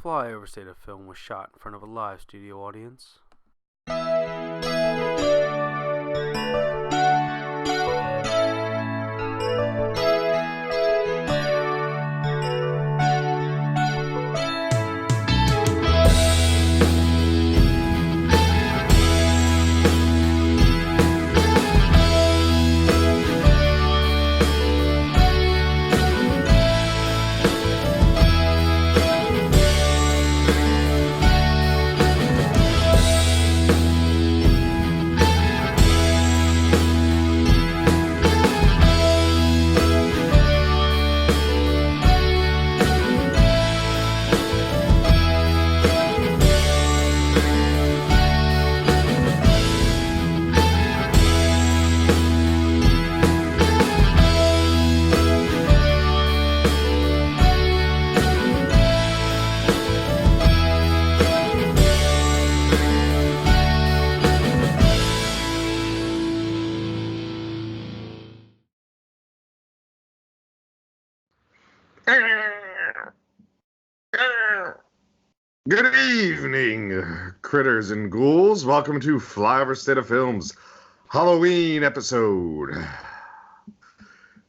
Flyover State of Film was shot in front of a live studio audience. Good evening, critters and ghouls. Welcome to Flyover State of Film's Halloween episode.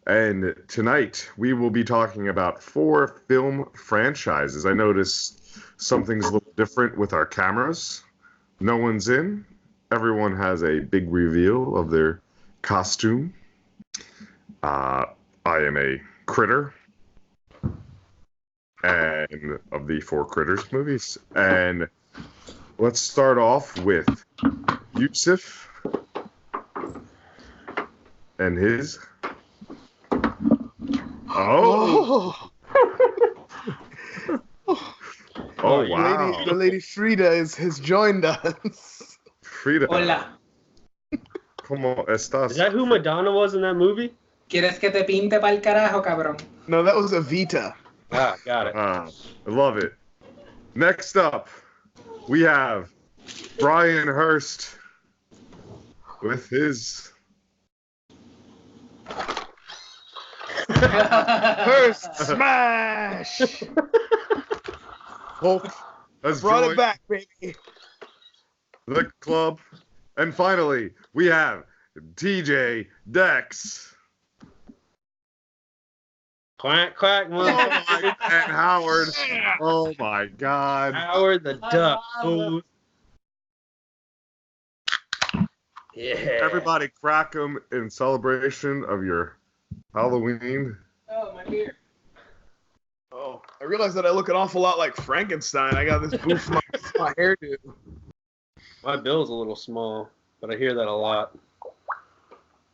And tonight we will be talking about 4 film franchises. I noticed something's a little different with our cameras. No one's in. Everyone has a big reveal of their costume. I am a critter. And of the 4 Critters movies. And let's start off with JUSEF and his. Oh! Oh, wow. The lady Frida has joined us. Frida. Hola. ¿Cómo estás? Is that who Madonna was in that movie? ¿Quieres que te pinte pa'l carajo, cabrón? No, that was Evita. Ah, got it. I love it. Next up, we have Brian Hurst with his. Hurst smash! Hulk has Brought joined it back, baby. the club. And finally, we have TJ Dex. Quack, quack, Oh my, and Howard. Oh my God. Howard the Duck. Fool. Yeah. Everybody crack them in celebration of your Halloween. Oh, my beard. Oh, I realized that I look an awful lot like Frankenstein. I got this boof in my hairdo. My bill's a little small, but I hear that a lot.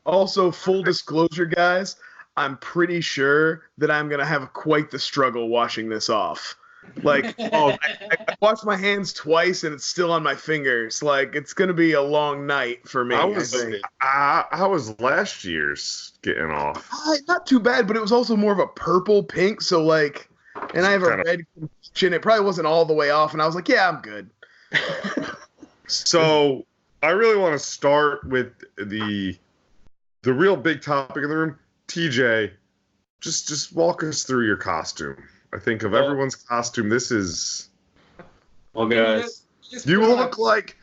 Also, full disclosure, guys, I'm pretty sure that I'm going to have quite the struggle washing this off. Like, I washed my hands twice and it's still on my fingers. Like, it's going to be a long night for me. How was last year's getting off? Not too bad, but it was also more of a purple pink. So, like, and I have a red chin. It probably wasn't all the way off. And I was like, yeah, I'm good. So, I really want to start with the real big topic in the room. TJ, just walk us through your costume. I think of everyone's costume, this is. Well, guys, You look like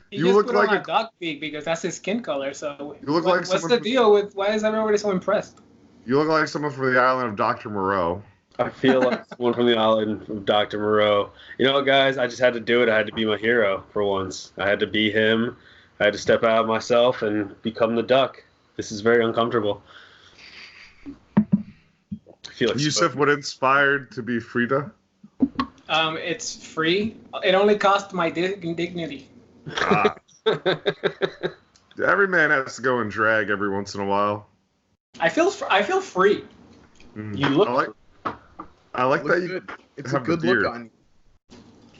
a dog beak because that's his skin color. So you look like what's the deal with why is everybody so impressed? You look like someone from the island of Dr. Moreau. I feel like someone from the island of Dr. Moreau. You know, guys, I just had to do it. I had to be my hero for once. I had to be him. I had to step out of myself and become the duck. This is very uncomfortable. JUSEF, what inspired to be Frida? It's free. It only cost my dignity. Every man has to go and drag every once in a while. I feel free. You look. I like that. Good. It's a have good the beard. look on you.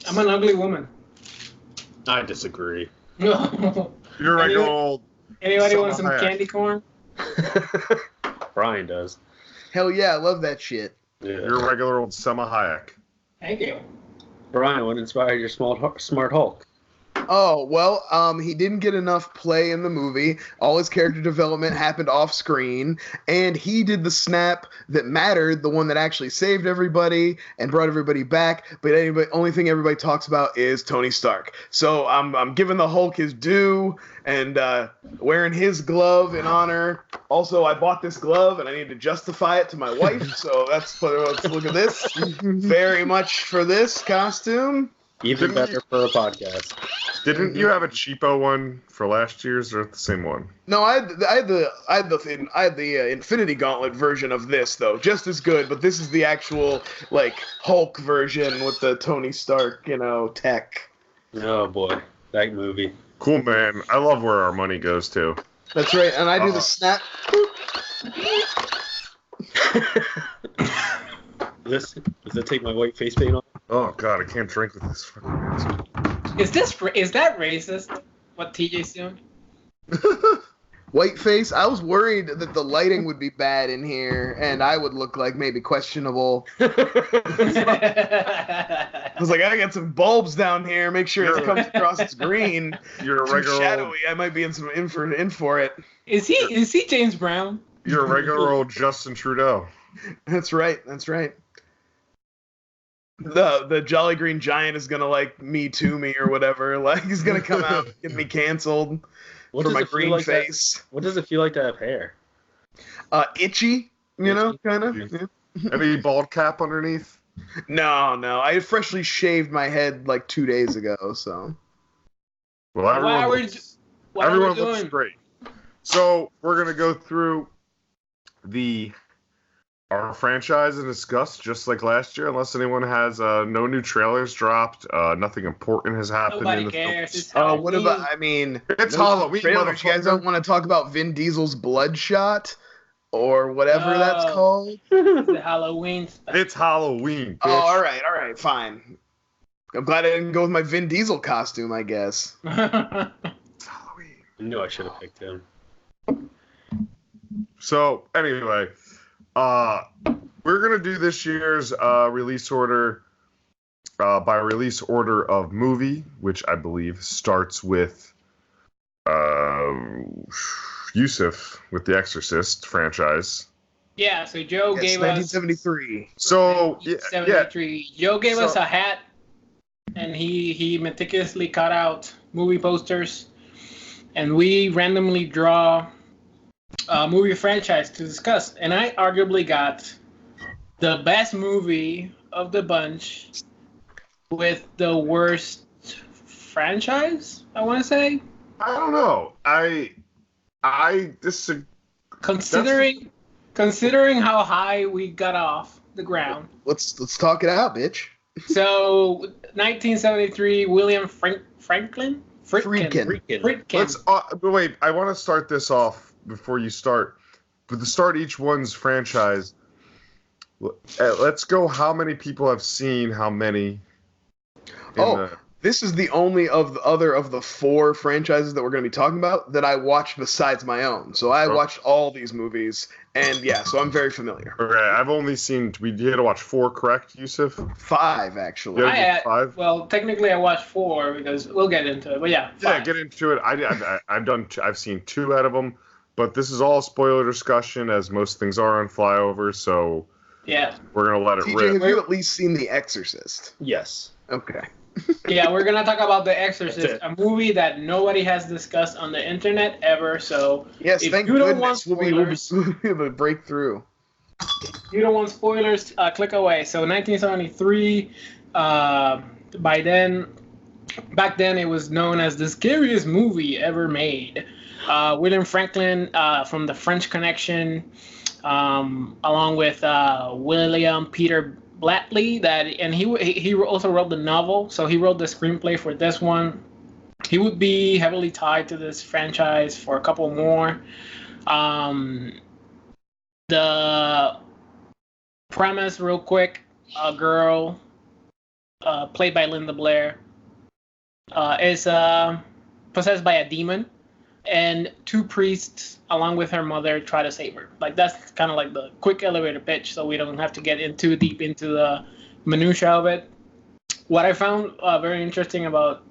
I'm an ugly woman. I disagree. You're like old. Anybody Salma want some Hayek. candy corn? Brian does. Hell yeah, I love that shit. Yeah. You're a regular old Selma Hayek. Thank you. Brian, what inspired your smart Hulk? Oh, well, he didn't get enough play in the movie. All his character development happened off screen, and he did the snap that mattered, the one that actually saved everybody and brought everybody back. But only thing everybody talks about is Tony Stark. So I'm giving the Hulk his due and wearing his glove in honor. Also, I bought this glove and I need to justify it to my wife. So let's look at this. Very much for this costume. Even better for a podcast. Didn't you have a cheapo one for last year's, or the same one? No, I had the Infinity Gauntlet version of this though, just as good. But this is the actual like Hulk version with the Tony Stark, tech. Oh boy, that movie. Cool, man. I love where our money goes to. That's right, and I do the snap. Does that take my white face paint off? Oh god, I can't drink with this fucking mask. Is that racist? What TJ's doing? Whiteface. I was worried that the lighting would be bad in here, and I would look like maybe questionable. I was like, I got some bulbs down here. Make sure it comes across as green. You're a Too regular shadowy. old, I might be in for it. Is he James Brown? you're a regular old Justin Trudeau. That's right. The Jolly Green Giant is gonna like me too me or whatever. Like he's gonna come out and get me canceled for my green face. What does it feel like to have hair? Itchy, kind of. Yeah. Any bald cap underneath? No. I had freshly shaved my head like 2 days ago, so. Well, everyone looks great. So we're gonna go through our franchise and discuss just like last year, unless anyone has no new trailers dropped, nothing important has happened. Nobody cares. It's what about? It's Halloween. Trailers. You guys don't want to talk about Vin Diesel's Bloodshot or whatever that's called? The Halloween stuff. It's Halloween. Bitch. Oh, all right, fine. I'm glad I didn't go with my Vin Diesel costume, I guess. It's Halloween. I knew I should have picked him. So anyway. We're gonna do this year's release order by release order of movie, which I believe starts with JUSEF with the Exorcist franchise. Yeah, so Joe gave us 1973. So 1973. Joe gave us a hat, and he meticulously cut out movie posters, and we randomly draw a movie franchise to discuss, and I arguably got the best movie of the bunch with the worst franchise, I want to say. I don't know. I disagree. Considering how high we got off the ground. Let's talk it out, bitch. So 1973, William Friedkin. Let's wait. I want to start this off before you start. But to start each one's franchise, let's go. How many people have seen how many? This is the only of the four franchises that we're going to be talking about that I watched besides my own. So I watched all these movies, and so I'm very familiar. Okay, I've only seen. We had to watch 4, correct, Yusuf? 5, actually. Yeah, 5. Well, technically, I watched 4 because we'll get into it. But yeah, 5. Yeah, get into it. I've seen 2 out of them, but this is all spoiler discussion, as most things are on Flyover. So yeah, we're gonna let it TJ, rip. have you at least seen The Exorcist? Yes. Okay. Yeah, we're gonna talk about The Exorcist, a movie that nobody has discussed on the internet ever. So yes, if thank you don't goodness want spoilers, we'll be able to break through. If you don't want spoilers, click away. So 1973. Back then, it was known as the scariest movie ever made. William Friedkin from The French Connection, along with William Peter Blatty, and he also wrote the novel, so he wrote the screenplay for this one. He would be heavily tied to this franchise for a couple more. The premise, real quick: a girl played by Linda Blair is possessed by a demon, and 2 priests, along with her mother, try to save her. Like, that's kind of like the quick elevator pitch, so we don't have to get too deep into the minutia of it. What I found very interesting about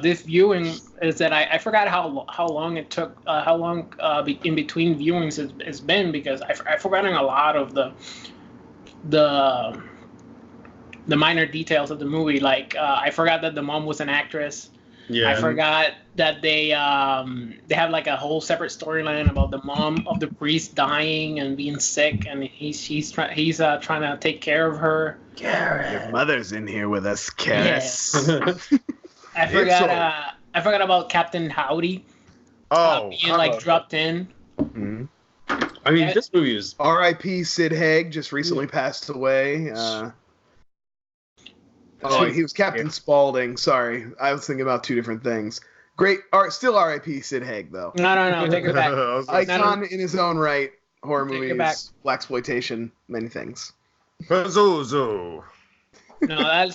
this viewing is that I forgot how long it took, in between viewings it's been, because I've forgotten a lot of the minor details of the movie. Like I forgot that the mom was an actress. Yeah. I forgot that they have like a whole separate storyline about the mom of the priest dying and being sick, and he's trying to take care of her. Your mother's in here with us, Karis. Yes. I forgot about Captain Howdy. Being like dropped in. Mm-hmm. I mean, this movie is R.I.P. Sid Haig just recently passed away. He was Captain Spaulding. Sorry, I was thinking about two different things. Great, still R.I.P. Sid Haig though. No, take it back. Icon in his own right. Horror movies, blaxploitation, many things. Pazuzu. No,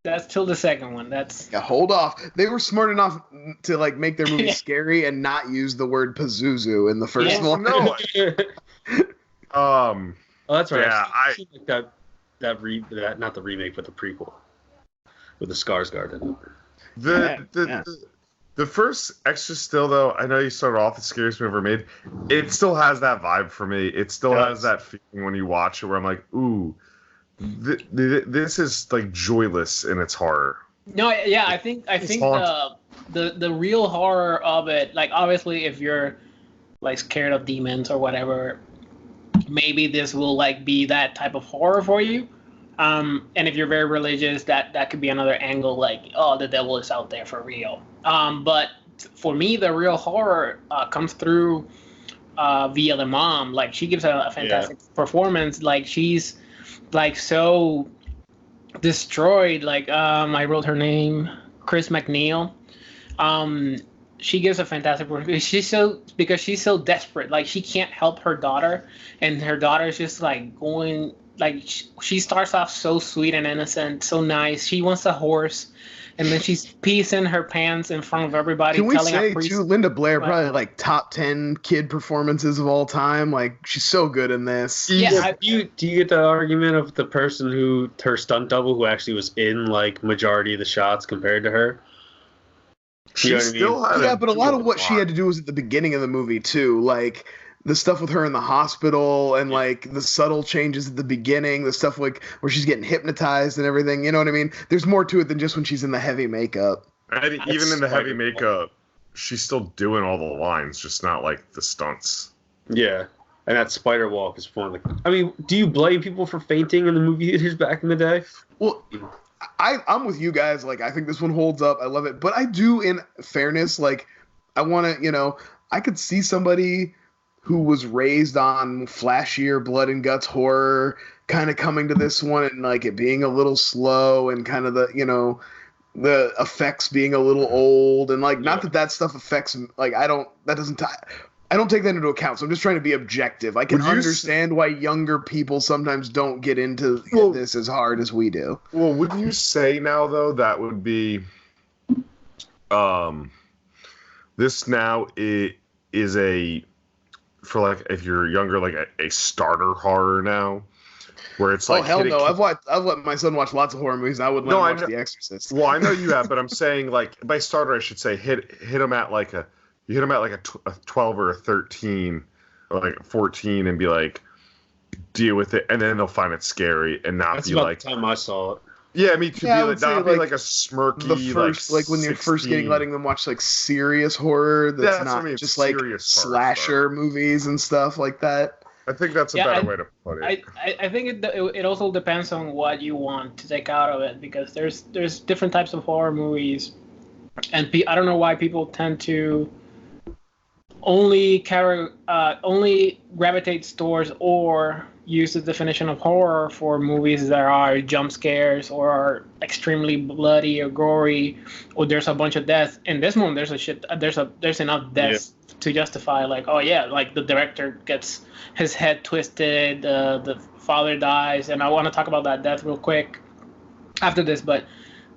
that's till the second one. Hold off. They were smart enough to like make their movie scary and not use the word Pazuzu in the first one. No. Oh, that's right. Yeah, I see like that not the remake, but the prequel with the Skarsgård in it. The first Exorcist still, though, I know you started off the scariest movie ever made. It still has that vibe for me. It still has that feeling when you watch it where I'm like, ooh, this is like joyless in its horror. No, yeah, I think the real horror of it, like obviously if you're like scared of demons or whatever, maybe this will like be that type of horror for you. And if you're very religious, that could be another angle, like, oh, the devil is out there for real. But for me, the real horror comes through via the mom. Like, she gives a fantastic performance. Like, she's like so destroyed. Like, I wrote her name, Chris McNeil. She gives a fantastic performance. Because she's so desperate. Like, she can't help her daughter, and her daughter's just like going. Like, she starts off so sweet and innocent, so nice. She wants a horse, and then she's peeing her pants in front of everybody. Can we say, too, Linda Blair, probably like top 10 kid performances of all time? Like, she's so good in this. Yeah. Do you get the argument of the person her stunt double, who actually was in like majority of the shots compared to her? She still had but a lot of what she had to do was at the beginning of the movie, too. Like, the stuff with her in the hospital and like the subtle changes at the beginning, the stuff like where she's getting hypnotized and everything, you know what I mean? There's more to it than just when she's in the heavy makeup. And even in the heavy makeup, she's still doing all the lines, just not like the stunts. Yeah. And that spider walk is one of the... I mean, do you blame people for fainting in the movie theaters back in the day? Well, I'm with you guys. Like, I think this one holds up. I love it. But I do, in fairness, like, I want to, I could see somebody who was raised on flashier blood and guts horror kind of coming to this one and like it being a little slow and kind of the effects being a little old and like not that stuff affects like I don't take that into account. So I'm just trying to be objective. I can understand why younger people sometimes don't get into this as hard as we do. Well, would you say now though that would be this now is a, for like if you're younger, like a starter horror now, where it's like, oh hell no, I've let my son watch lots of horror movies. And I would let him watch The Exorcist. Well, I know you have, but I'm saying like by starter, I should say hit him at like a 12 or a 13 or like a 14 and be like, deal with it, and then they'll find it scary and not That's be about like the time I saw it. Yeah, me too. Yeah, Not be like a smirky, the first, like when you're first 16. letting them watch like serious horror that's not what I mean, just like slasher movies and stuff like that. I think that's a better way to put it. I think it also depends on what you want to take out of it, because there's different types of horror movies, and I don't know why people tend to only gravitate towards or use the definition of horror for movies that are jump scares or are extremely bloody or gory, or there's a bunch of death. In this one, there's enough death to justify, like, oh yeah, like the director gets his head twisted, the father dies, and I want to talk about that death real quick after this, but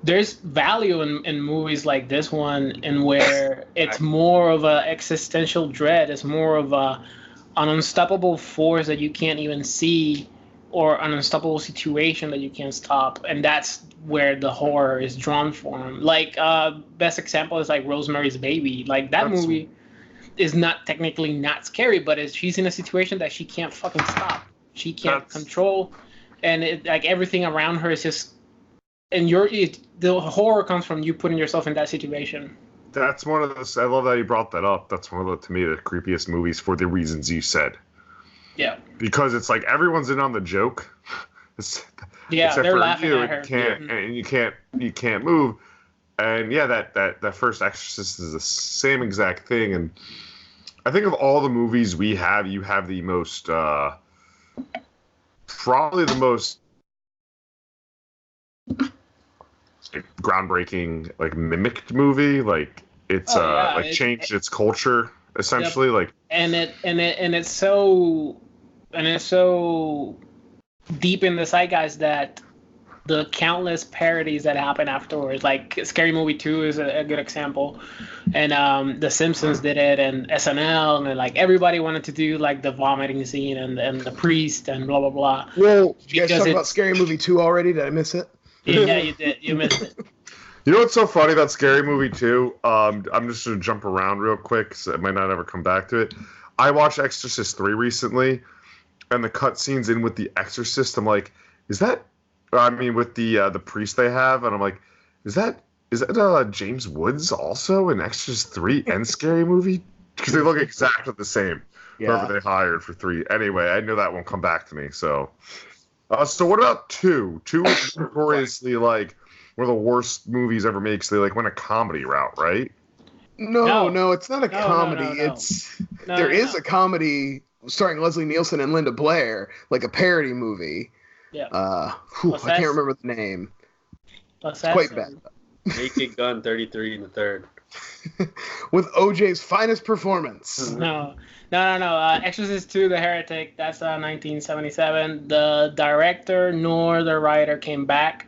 there's value in movies like this one, in where it's more of a existential dread, it's more of an unstoppable force that you can't even see or an unstoppable situation that you can't stop, and that's where the horror is drawn from. Like best example is like Rosemary's Baby. Like that movie is not technically not scary, but she's in a situation that she can't fucking stop. She can't control, and like everything around her is just. And the horror comes from you putting yourself in that situation. That's one of those. I love that you brought that up. That's one of the, to me, the creepiest movies for the reasons you said. Yeah. Because it's like everyone's in on the joke. Yeah, they're laughing at her. And you can't move. And yeah, that first Exorcist is the same exact thing. And I think of all the movies we have, you have the most, probably the most groundbreaking, like mimicked movie. Like it's changed its culture essentially. Yep. Like it's so deep in the zeitgeist that the countless parodies that happen afterwards, like Scary Movie 2 is a good example, and The Simpsons did it, and SNL, and like everybody wanted to do like the vomiting scene and the priest and blah blah blah. Well, you guys talk about Scary Movie 2 already? Did I miss it? Yeah, you did. You missed it. You know what's so funny about Scary Movie 2? I'm just going to jump around real quick, so I might not ever come back to it. I watched Exorcist 3 recently, and the cutscenes in with the Exorcist, I'm like, is that... I mean, with the priest they have, and I'm like, is that James Woods also in Exorcist 3 and Scary Movie? Because they look exactly the same. Yeah. Whoever they hired for 3. Anyway, I know that won't come back to me, so... so what about 2? 2 is notoriously like one of the worst movies ever made because they like went a comedy route, right? No, it's not a comedy. No. There is a comedy starring Leslie Nielsen and Linda Blair, like a parody movie. Yeah. I can't remember the name. It's quite bad. Naked Gun 33 in the third. With OJ's finest performance. No. Exorcist 2, The Heretic, that's 1977. The director nor the writer came back.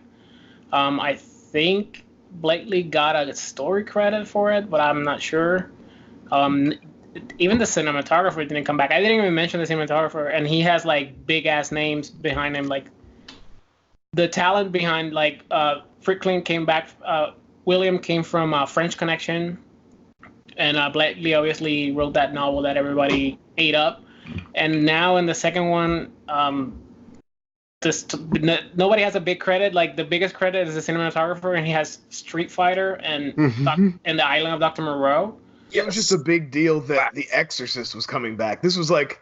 I think Blakely got a story credit for it, but I'm not sure. Even the cinematographer didn't come back. I didn't even mention the cinematographer, and he has like big ass names behind him. Like the talent behind like Fricklin came back. William came from French Connection. And Blakely obviously wrote that novel that everybody ate up. And now in the second one, nobody has a big credit. Like the biggest credit is the cinematographer, and he has Street Fighter and and The Island of Dr. Moreau. It was just a big deal that The Exorcist was coming back. This was like,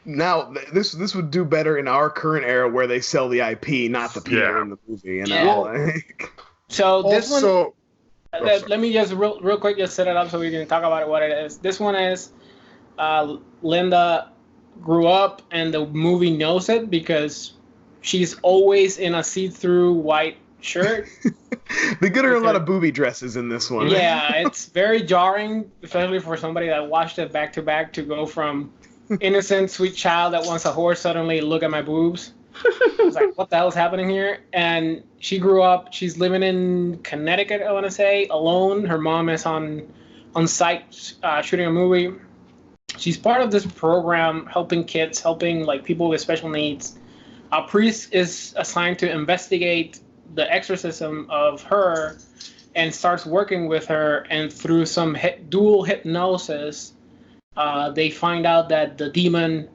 now this would do better in our current era where they sell the IP, not the people in the movie. You know? So this one. Let me just real quick just set it up so we can talk about what it is. This one is Linda grew up and the movie knows it because she's always in a see-through white shirt. They get her a lot of booby dresses in this one. Yeah, it's very jarring, especially for somebody that watched it back to back, to go from innocent, sweet child that wants a horse suddenly look at my boobs. It's like, what the hell is happening here? And she grew up, she's living in Connecticut, I want to say, alone. Her mom is on site shooting a movie. She's part of this program helping kids, helping like people with special needs. A priest is assigned to investigate the exorcism of her and starts working with her, and through some dual hypnosis, they find out that the demon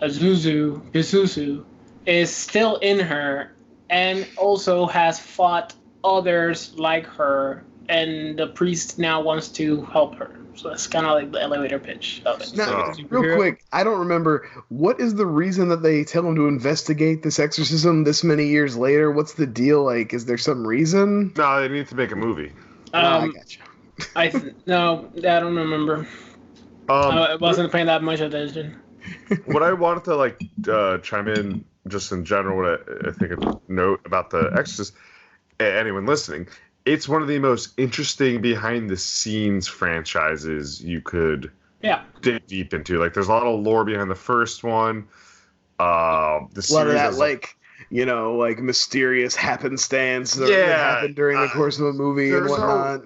Isuzu is still in her and also has fought others like her, and the priest now wants to help her. So that's kind of like the elevator pitch of it. Now, real quick, I don't remember, what is the reason that they tell him to investigate this exorcism this many years later? What's the deal? Like, is there some reason? No, they need to make a movie. I gotcha. I don't remember. I wasn't paying that much attention. What I wanted to chime in just in general, what I think a note about the Exorcist, anyone listening, it's one of the most interesting behind the scenes franchises you could dig deep into. Like, there's a lot of lore behind the first one. The a lot of that, like mysterious happenstance that happened during the course of a movie and whatnot.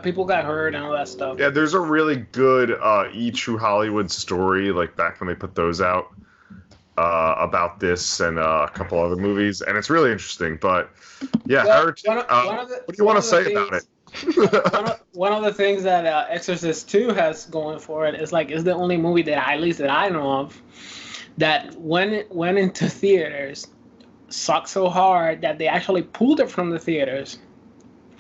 People got hurt and all that stuff. Yeah, there's a really good E! True Hollywood story, like back when they put those out. about this and a couple other movies, and it's really interesting. But yeah, Well, Heretic, what what do you want to say about it? one of the things that Exorcist 2 has going for it is like it's the only movie that at least that I know of that when it went into theaters sucked so hard that they actually pulled it from the theaters,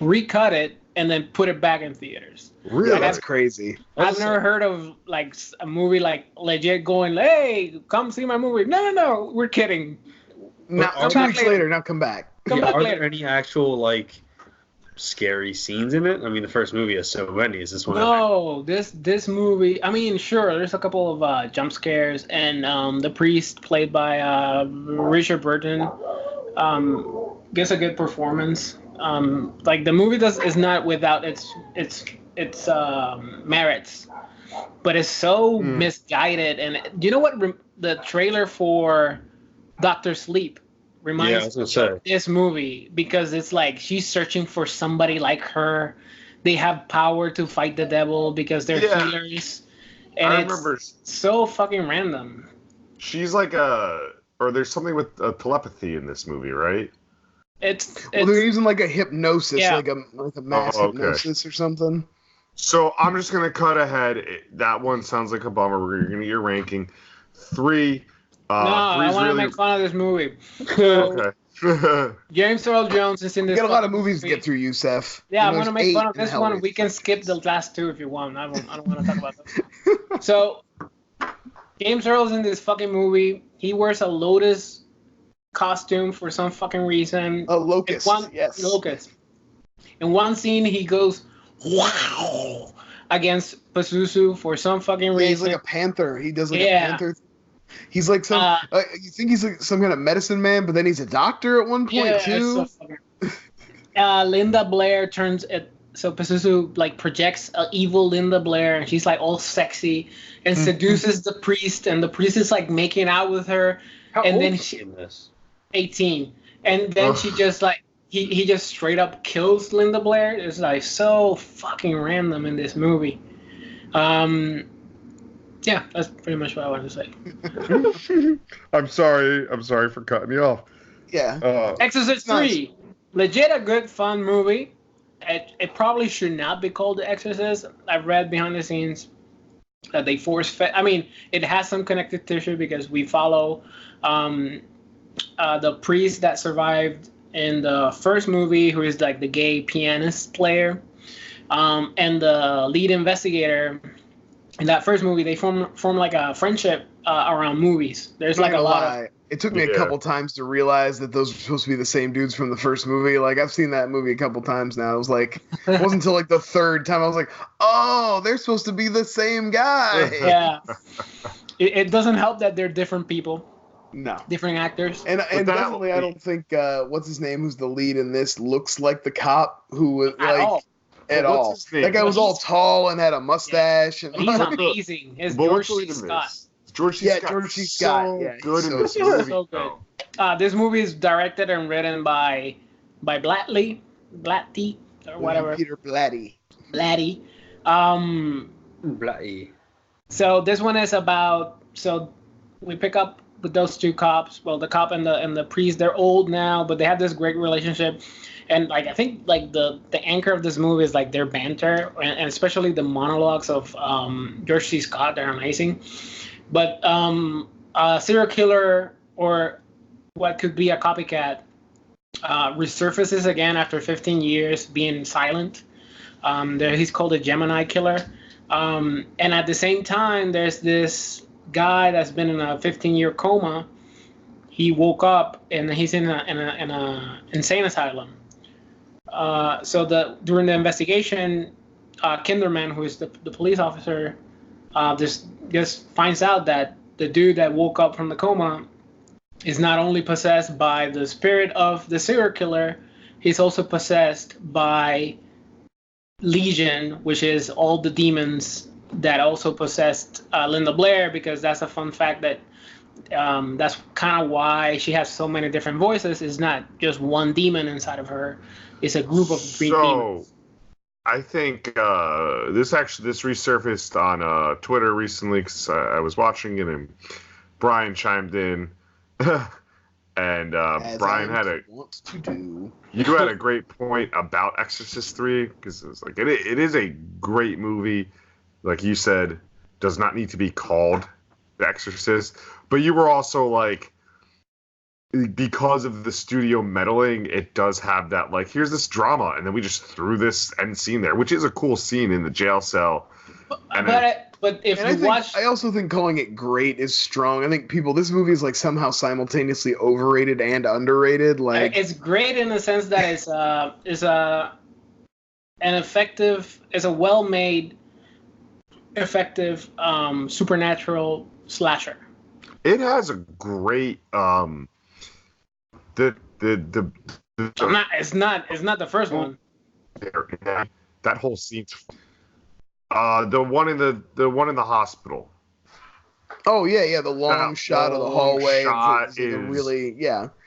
recut it, and then put it back in theaters. Really? That's crazy. I've never heard of like a movie like legit going, hey, come see my movie. No, we're kidding. Now, 2 weeks later, now come back. Are there any actual like scary scenes in it? I mean, the first movie has so many. Is this one? No, this movie. I mean, sure, there's a couple of jump scares, and the priest played by Richard Burton gives a good performance. Like the movie is not without its merits, but it's so misguided. And do you know what the trailer for Doctor Sleep reminds me of this movie? Because it's like she's searching for somebody like her. They have power to fight the devil because they're healers, and I remember so fucking random. She's like or there's something with telepathy in this movie, right? Well, they're using like a hypnosis, like a mass hypnosis or something. So I'm just gonna cut ahead. That one sounds like a bummer. We're gonna get your ranking. 3. No, I want to make fun of this movie. Okay. James Earl Jones is in this. You got a lot of movies to get through, Yusef. Yeah, I want to make fun of this one. We can skip the last 2 if you want. I don't want to talk about them. So, James Earl's in this fucking movie. He wears a lotus costume for some fucking reason. A locust. Yes. Locust. In one scene, he goes, wow, against Pazuzu for some fucking reason. He's like a panther. He does like a panther. He's like some. You think he's like some kind of medicine man, but then he's a doctor at one point too. So Linda Blair turns it. So Pazuzu like projects an evil Linda Blair, and she's like all sexy and seduces the priest, and the priest is like making out with her. How and old then is she in this? 18, and then she just like he just straight up kills Linda Blair. It's like so fucking random in this movie. Yeah, that's pretty much what I wanted to say. I'm sorry for cutting you off. Yeah. Exorcist 3, legit a good fun movie. It probably should not be called The Exorcist. I've read behind the scenes that they I mean, it has some connective tissue because we follow the priest that survived in the first movie, who is like the gay pianist player, and the lead investigator. In that first movie, they form like a friendship around movies. There's like a lot of... It took me a couple times to realize that those were supposed to be the same dudes from the first movie. Like, I've seen that movie a couple times now. It was like, it wasn't until like the third time I was like, oh, they're supposed to be the same guy. Yeah. It doesn't help that they're different people. No. Different actors. And definitely I don't think, what's his name, who's the lead in this, looks like the cop who was like... At all. That guy was all tall and had a mustache. And he's amazing. It's George C. Scott. George C. Scott. George C. Scott. So good in this movie. So good. This movie is directed and written by Blatty, or whatever. Peter Blatty. Blatty. So this one is about. So we pick up with those 2 cops. Well, the cop and the priest. They're old now, but they have this great relationship. And like I think like the anchor of this movie is like their banter, and especially the monologues of George C. Scott. They're amazing. But a serial killer, or what could be a copycat, resurfaces again after 15 years being silent. He's called a Gemini killer. And at the same time, there's this guy that's been in a 15-year coma. He woke up and he's in a insane asylum. So during the investigation, Kinderman, who is the police officer, just finds out that the dude that woke up from the coma is not only possessed by the spirit of the serial killer, he's also possessed by Legion, which is all the demons that also possessed Linda Blair, because that's a fun fact that that's kind of why she has so many different voices. It's not just one demon inside of her. It's a group of demons. I think this resurfaced on Twitter recently because I was watching it, and Brian chimed in, and As Brian I had a want to do. you had a great point about Exorcist 3 because it's like it is a great movie. Like you said, does not need to be called The Exorcist, but you were also like, because of the studio meddling, it does have that, like, here's this drama, and then we just threw this end scene there, which is a cool scene in the jail cell. But if And you watch, I also think calling it great is strong. I think this movie is like somehow simultaneously overrated and underrated. Like it's great in the sense that it's a well-made, effective supernatural slasher. It has a great It's not the first one. That whole scene's the one in the hospital. oh yeah, the long shot of the hallway. Shot is really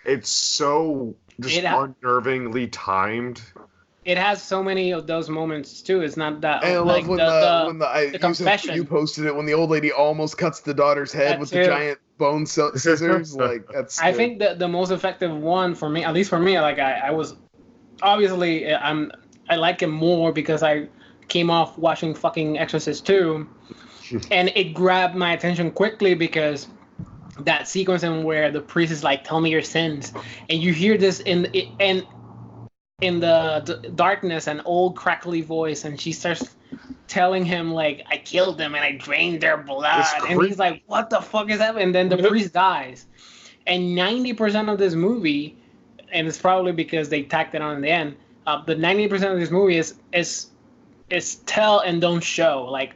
It's so just unnervingly timed. It has so many of those moments too. It's not that. And I love when the confession. You posted it when the old lady almost cuts the daughter's head with the giant bone scissors. Like that's. I think that the most effective one for me, at least for me, like I was obviously I like it more because I came off watching fucking Exorcist 2, and it grabbed my attention quickly because that sequence in where the priest is like, "Tell me your sins," and you hear this in the darkness, an old crackly voice, and she starts telling him like, "I killed them and I drained their blood," and he's like, "What the fuck is that?" And then the priest dies, and 90% of this movie, and it's probably because they tacked it on in the end, but 90% of this movie is tell and don't show. Like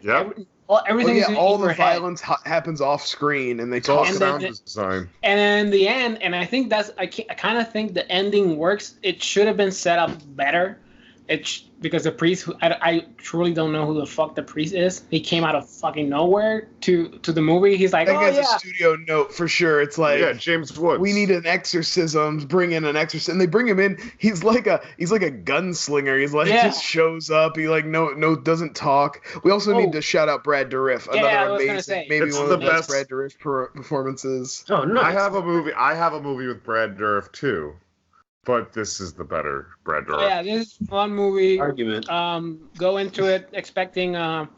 everything is all in the your violence happens off screen, and they all talk sound design. And then in the end, and I think I kind of think the ending works. It should have been set up better. Because the priest, I truly don't know who the fuck the priest is. He came out of fucking nowhere to the movie. He's like, I think it's a studio note for sure. It's like, James Woods. We need an exorcism. Bring in an exorcist, and they bring him in. He's like a gunslinger. He's like just shows up. He like doesn't talk. We also need to shout out Brad Dourif. Another amazing, maybe one of the best Brad Dourif performances. Oh no, I have a movie with Brad Dourif too. But this is the better Brad Dourif. Yeah, this is a fun movie. Argument. Go into it expecting a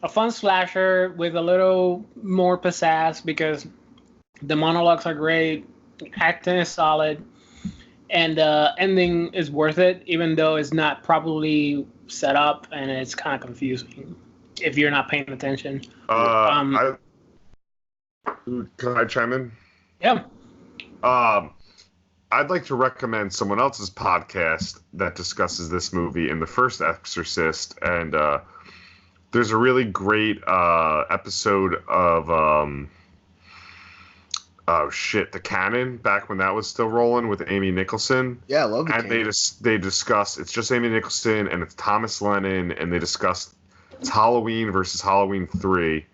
fun slasher with a little more pizzazz because the monologues are great, acting is solid, and the ending is worth it, even though it's not properly set up and it's kind of confusing if you're not paying attention. Can I chime in? Yeah. I'd like to recommend someone else's podcast that discusses this movie in the first Exorcist, and there's a really great episode of The Canon, back when that was still rolling with Amy Nicholson. Yeah, I love The And Canon. they discuss, it's just Amy Nicholson and it's Thomas Lennon, and they discuss it's Halloween versus Halloween 3.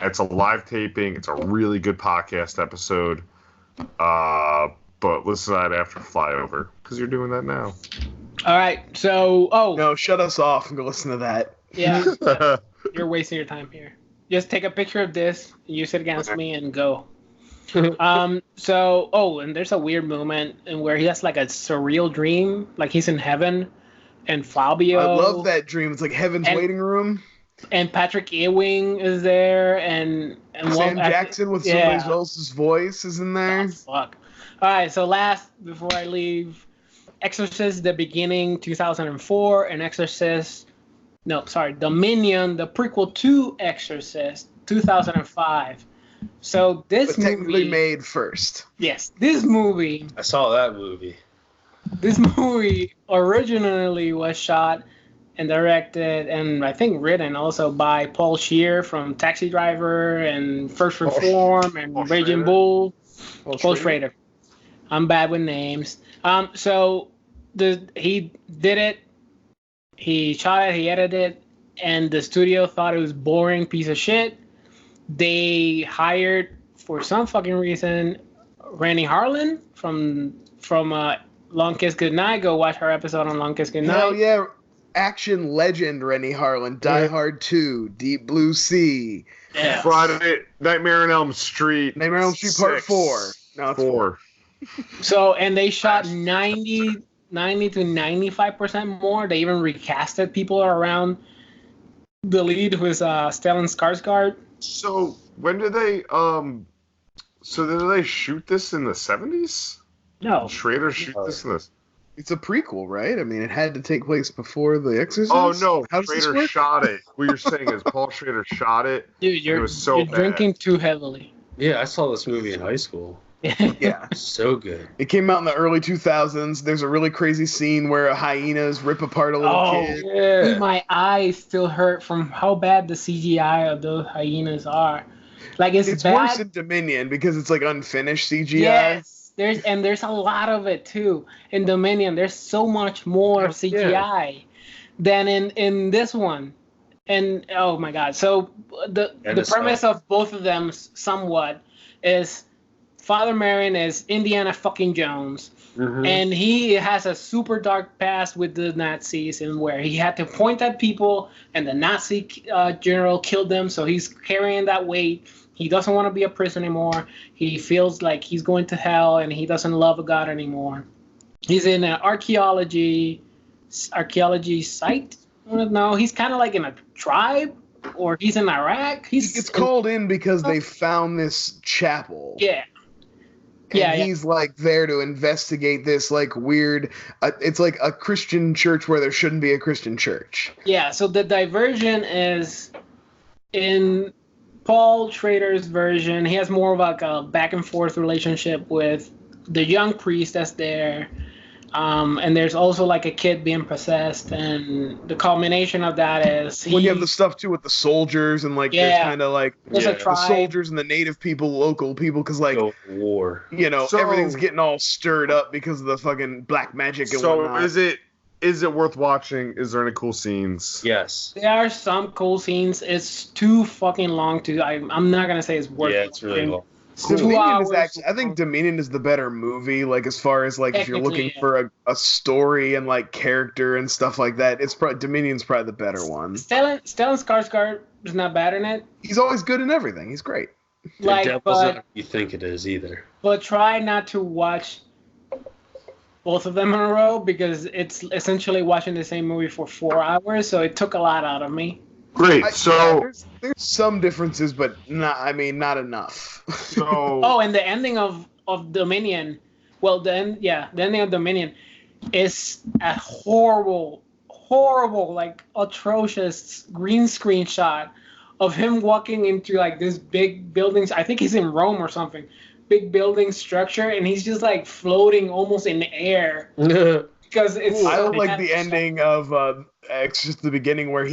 It's a live taping. It's a really good podcast episode. But listen to that after Flyover, because you're doing that now. All right. So, No, shut us off and go listen to that. Yeah. You're wasting your time here. Just take a picture of this, use it against me, and go. And there's a weird moment where he has like a surreal dream, like he's in heaven, and Fabio. I love that dream. It's like heaven's waiting room. And Patrick Ewing is there, and Sam Jackson with somebody else's voice is in there. Oh, fuck. All right, so before I leave, Exorcist, the beginning, 2004, and Dominion, the prequel to Exorcist, 2005. So this movie technically made first. Yes, this movie. I saw that movie. This movie originally was shot and directed and I think written also by Paul Scheer from Taxi Driver and First Reform and Raging Bull. Paul Schrader. I'm bad with names. So he did it. He shot it. He edited it, and the studio thought it was boring piece of shit. They hired, for some fucking reason, Rennie Harlan from Long Kiss Goodnight. Go watch our episode on Long Kiss Goodnight. Hell yeah. action legend Rennie Harlan, Die Hard 2, Deep Blue Sea, Friday, Nightmare on Elm Street. Nightmare on Elm Street Part 4. No, it's 4. So, and they shot 90 to 95% more. They even recasted people around the lead, who is Stellan Skarsgård. So when did they did they shoot this in the 70s? No. Schrader shoot this in the... It's a prequel, right? I mean, it had to take place before The Exorcist. Oh no, How does this Schrader work? shot it. What you're saying is Paul Schrader shot it. Dude, you're drinking too heavily. Yeah, I saw this movie in high school. Yeah. So good. It came out in the early 2000s. There's a really crazy scene where hyenas rip apart a little kid. Yeah. Dude, my eyes still hurt from how bad the CGI of those hyenas are. Like, it's bad. Worse in Dominion because it's like unfinished CGI. Yes, there's a lot of it too in Dominion. There's so much more CGI than in this one. And oh my god! So the premise of both of them somewhat is Father Merrin is Indiana fucking Jones, and he has a super dark past with the Nazis, and where he had to point at people, and the Nazi general killed them, so he's carrying that weight. He doesn't want to be a prisoner anymore. He feels like he's going to hell, and he doesn't love God anymore. He's in an archaeology site. No, he's kind of like in a tribe, or he's in Iraq. He gets called in because they found this chapel. Yeah. And he's like there to investigate this like weird. It's like a Christian church where there shouldn't be a Christian church. Yeah. So the diversion is in Paul Schrader's version. He has more of like a back and forth relationship with the young priest that's there. And there's also like a kid being possessed, and the culmination of that is when you have the stuff too with the soldiers and like there's kind of like the tribe. soldiers and the native people, local people, because like war, everything's getting all stirred up because of the fucking black magic and whatnot. Is it worth watching? Is there any cool scenes? Yes, there are some cool scenes. It's too fucking long to. I'm not gonna say it's worth. Yeah, it's really long. Dominion is actually, I think Dominion is the better movie, like as far as like if you're looking for a story and like character and stuff like that, it's probably Dominion's probably the better one. Stellan Skarsgård is not bad in it. He's always good in everything. He's great. Like, the devil's not you think it is either. But try not to watch both of them in a row because it's essentially watching the same movie for 4 hours, so it took a lot out of me. Great. So there's some differences, but not enough. So and the ending of Dominion, the ending of Dominion is a horrible, like atrocious green screen shot of him walking into like this big buildings. I think he's in Rome or something. Big building structure, and he's just like floating almost in the air. Because it's I don't like the ending of Exorcist, the beginning where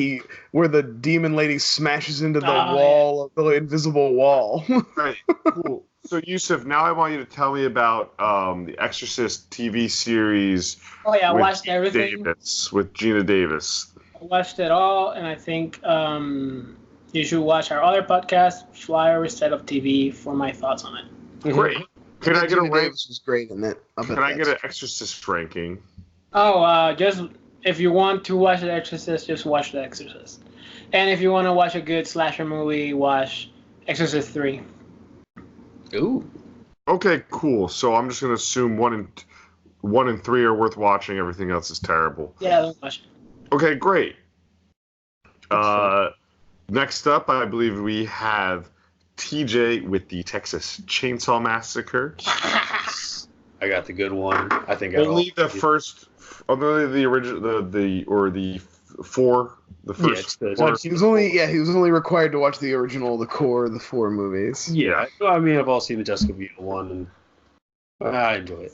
the demon lady smashes into the wall, the invisible wall. Right, cool. So Yusuf, now I want you to tell me about the Exorcist TV series. Oh yeah, I watched everything. With Gina Davis. I watched it all, and I think you should watch our other podcast, Flyover, instead of TV, for my thoughts on it. Great. Can I get a rank? Davis was great in it. Can I get an Exorcist ranking? Oh, just if you want to watch The Exorcist, just watch The Exorcist. And if you want to watch a good slasher movie, watch Exorcist 3. Ooh. Okay, cool. So I'm just gonna assume 1 and 3 are worth watching. Everything else is terrible. Yeah, don't watch it. Okay, great. Next up, I believe we have TJ with the Texas Chainsaw Massacre. I got the good one. I think only the original, the four. The first. Yeah, he was only required to watch the original, the core of the 4 movies. Yeah, I mean, I've all seen the Jessica Biel one, and I enjoy it.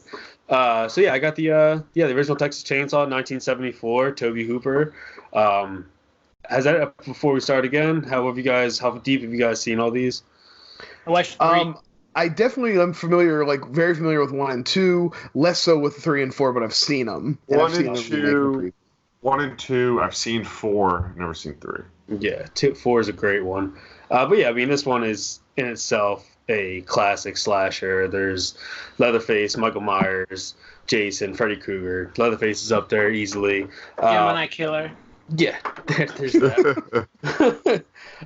So yeah, I got the original Texas Chainsaw, 1974, Tobe Hooper. Has that, before we start again? How deep have you guys seen all these? I watched 3. I definitely am familiar, like very familiar with 1 and 2, less so with 3 and 4, but I've seen them. 1 and 2, I've seen 4, never seen 3. Yeah, 4 is a great one. But yeah, I mean, this one is in itself a classic slasher. There's Leatherface, Michael Myers, Jason, Freddy Krueger. Leatherface is up there easily. Gemini Killer. Yeah, there's that.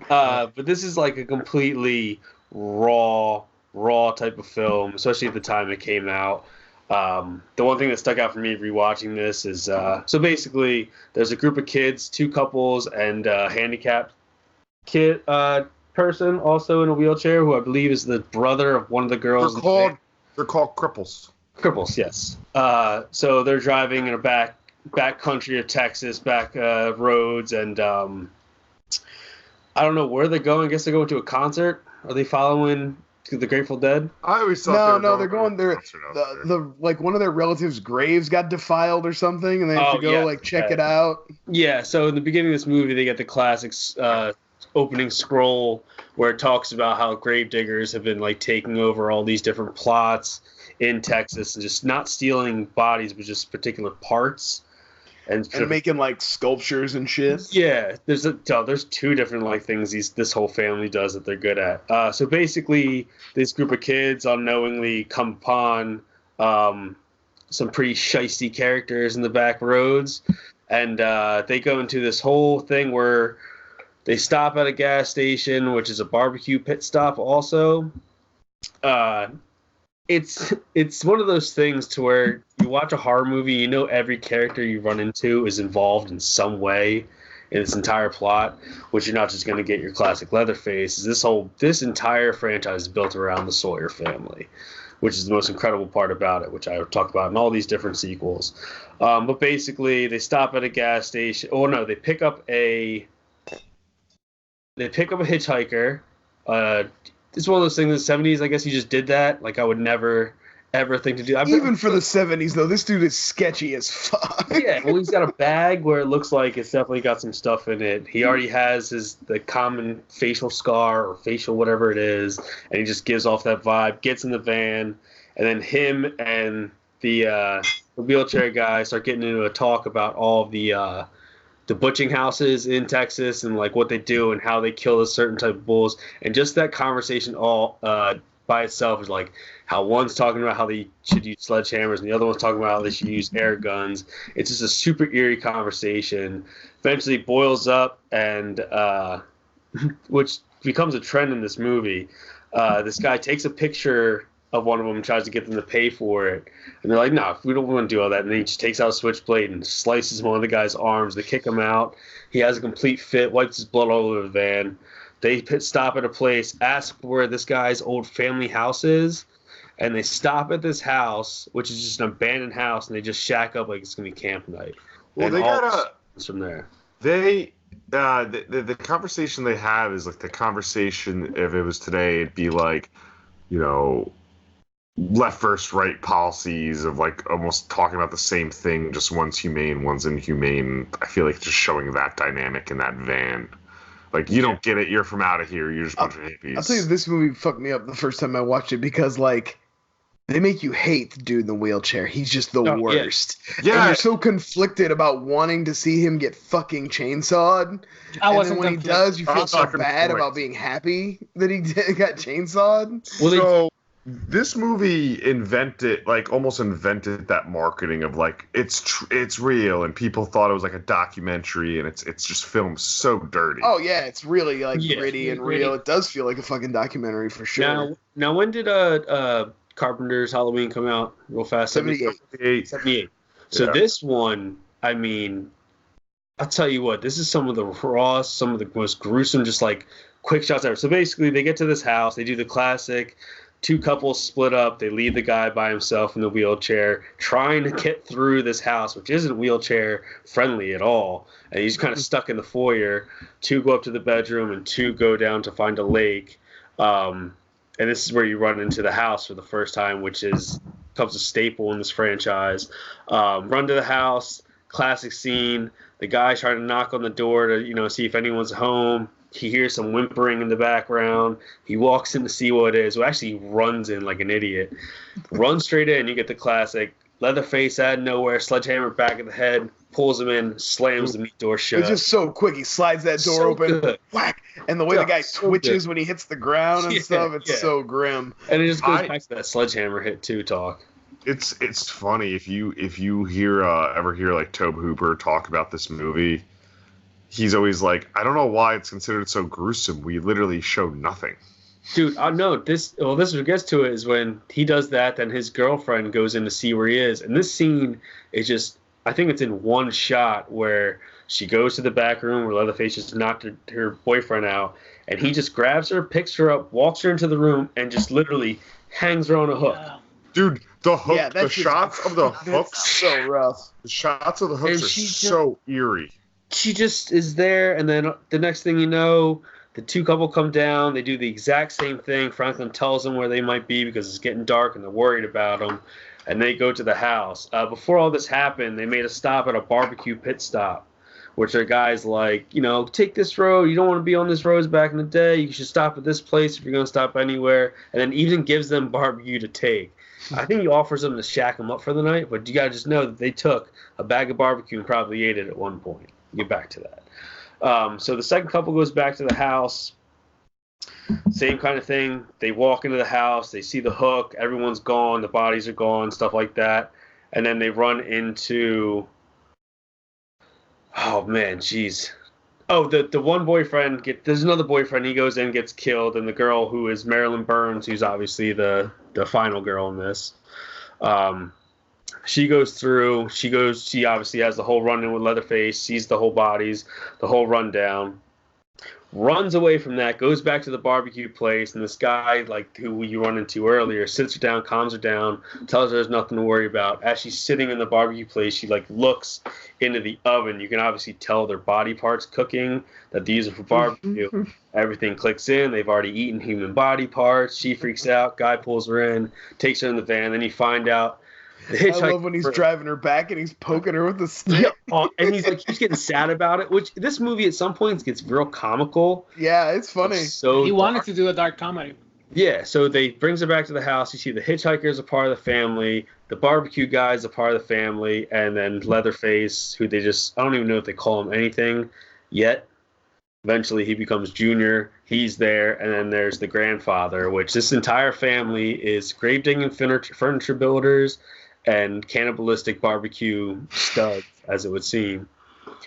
But this is like a completely raw type of film, especially at the time it came out. The one thing that stuck out for me rewatching this is so basically there's a group of kids, two couples, and a handicapped kid person also in a wheelchair who I believe is the brother of one of the girls. They're called cripples. Cripples, yes. So they're driving in a back country of Texas, back roads, and I don't know where they're going. I guess they're going to a concert. Are they following the Grateful Dead? I always thought they're going there. The like one of their relatives' graves got defiled or something, and they have to go check it out. Yeah. So in the beginning of this movie, they get the classic opening scroll where it talks about how gravediggers have been like taking over all these different plots in Texas and just not stealing bodies, but just particular parts. And making like sculptures and shit. Yeah, there's two different like things this whole family does that they're good at. So basically, this group of kids unknowingly come upon some pretty shisty characters in the back roads, and they go into this whole thing where they stop at a gas station, which is a barbecue pit stop. Also, it's one of those things to where you watch a horror movie, you know every character you run into is involved in some way in this entire plot, which you're not just going to get your classic Leatherface. This entire franchise is built around the Sawyer family, which is the most incredible part about it, which I talk about in all these different sequels. But basically, they stop at a gas station. Oh no, they pick up a hitchhiker. It's one of those things in the 70s, I guess you just did that. Like, I would never, ever think to do that. Even for the 70s, though, this dude is sketchy as fuck. Yeah, well, he's got a bag where it looks like it's definitely got some stuff in it. He already has the common facial scar or facial whatever it is, and he just gives off that vibe, gets in the van, and then him and the wheelchair guy start getting into a talk about all of the butching houses in Texas and like what they do and how they kill a certain type of bulls, and just that conversation all by itself is like how one's talking about how they should use sledgehammers and the other one's talking about how they should use air guns. It's just a super eerie conversation. Eventually boils up, and which becomes a trend in this movie. This guy takes a picture of one of them and tries to get them to pay for it. And they're like, no, we don't want to do all that. And then he just takes out a switchblade and slices one of the guy's arms. They kick him out. He has a complete fit, wipes his blood all over the van. They stop at a place, ask where this guy's old family house is. And they stop at this house, which is just an abandoned house, and they just shack up like it's going to be camp night. Well, and they got from there. The conversation they have is like the conversation, if it was today, it'd be like, you know, left versus right policies of like almost talking about the same thing, just one's humane, one's inhumane. I feel like just showing that dynamic in that van. Like, you don't get it, you're from out of here, you're just a bunch of hippies. I'll tell you, this movie fucked me up the first time I watched it because, like, they make you hate the dude in the wheelchair. He's just the worst. Yeah. And you're so conflicted about wanting to see him get fucking chainsawed. And then when he does, you feel so bad about being happy that he got chainsawed. Well, this movie almost invented that marketing of like it's real, and people thought it was like a documentary, and it's just filmed so dirty. Oh yeah, it's really like gritty and real. It does feel like a fucking documentary for sure. Now when did Carpenter's Halloween come out? Real fast. 78. So this one, I mean, I'll tell you what, this is some of the rawest, some of the most gruesome, just like quick shots ever. So basically, they get to this house, they do the classic. Two couples split up. They leave the guy by himself in the wheelchair, trying to get through this house, which isn't wheelchair friendly at all. And he's kind of stuck in the foyer. Two go up to the bedroom, and two go down to find a lake. And this is where you run into the house for the first time, which becomes a staple in this franchise. Run to the house, classic scene. The guy's trying to knock on the door to see if anyone's home. He hears some whimpering in the background. He walks in to see what it is. Well, actually, he runs in like an idiot. Runs straight in. You get the classic Leatherface out of nowhere, sledgehammer back of the head, pulls him in, slams the meat door shut. It's just so quick. He slides that door open, whack, and the way the guy twitches when he hits the ground and stuff, it's so grim. And it just goes back to that sledgehammer hit too. Talk. It's funny if you ever hear like Tobe Hooper talk about this movie. he's always like, I don't know why it's considered so gruesome. We literally show nothing. Dude, no, this what gets to it is when he does that, then his girlfriend goes in to see where he is. And this scene is just, I think it's in one shot where she goes to the back room where Leatherface just knocked her boyfriend out, and he just grabs her, picks her up, walks her into the room, and just literally hangs her on a hook. Yeah. Dude, the hook, Yeah, the shots of the hooks, so rough. the shots of the hooks And are she so eerie. She just is there, and then the next thing you know, the two couple come down. They do the exact same thing. Franklin tells them where they might be because it's getting dark and they're worried about them. And they go to the house. Before all this happened, they made a stop at a barbecue pit stop, which are guys like, take this road. You don't want to be on this road back in the day. You should stop at this place if you're going to stop anywhere. And then even gives them barbecue to take. I think he offers them to shack them up for the night, but you got to just know that they took a bag of barbecue and probably ate it at one point. Get back to that. So the second couple goes back to the house. Same kind of thing. They walk into the house. They see the hook. Everyone's gone. The bodies are gone. Stuff like that. And then they run into... Oh, man. Jeez. Oh, the one boyfriend... There's another boyfriend. He goes in, gets killed. And the girl who is Marilyn Burns, who's obviously the final girl in this... She goes through. She obviously has the whole run-in with Leatherface, sees the whole bodies, the whole rundown, runs away from that, goes back to the barbecue place, and this guy, like who you run into earlier, sits her down, calms her down, tells her there's nothing to worry about. As she's sitting in the barbecue place, she looks into the oven. You can obviously tell their body parts cooking that they use it for barbecue. Everything clicks in. They've already eaten human body parts. She freaks out. Guy pulls her in, takes her in the van. Then you find out. I love when he's driving her back and he's poking her with a stick. And he's getting sad about it, which this movie at some points gets real comical. Yeah, it's funny. So He wanted to do a dark comedy. Yeah, so they brings her back to the house. You see the hitchhiker is a part of the family, the barbecue guy is a part of the family, and then Leatherface, who I don't even know if they call him anything yet. Eventually he becomes Junior. He's there, and then there's the grandfather, which this entire family is grave-digging furniture builders and cannibalistic barbecue studs, as it would seem.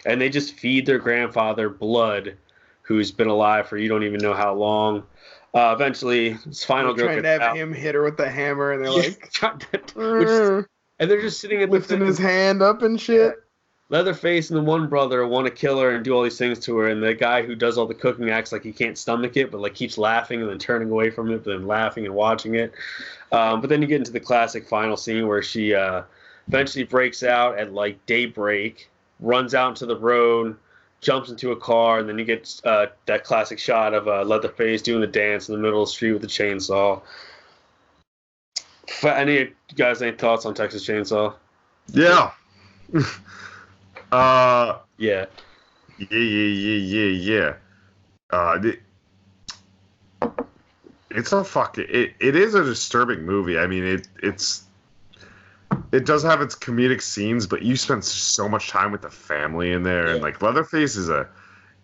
And they just feed their grandfather blood, who's been alive for you don't even know how long. Eventually, his final girl trying to have him hit her with the hammer, and they're and they're just sitting at lifting his hand up and shit. Leatherface and the one brother want to kill her and do all these things to her, and the guy who does all the cooking acts like he can't stomach it, but keeps laughing and then turning away from it, but then laughing and watching it. But then you get into the classic final scene where she eventually breaks out at daybreak, runs out into the road, jumps into a car, and then you get that classic shot of Leatherface doing the dance in the middle of the street with the chainsaw. You guys any thoughts on Texas Chainsaw? Yeah. Yeah. Yeah. It's it is a disturbing movie. I mean, it does have its comedic scenes, but you spend so much time with the family in there, and Leatherface isn't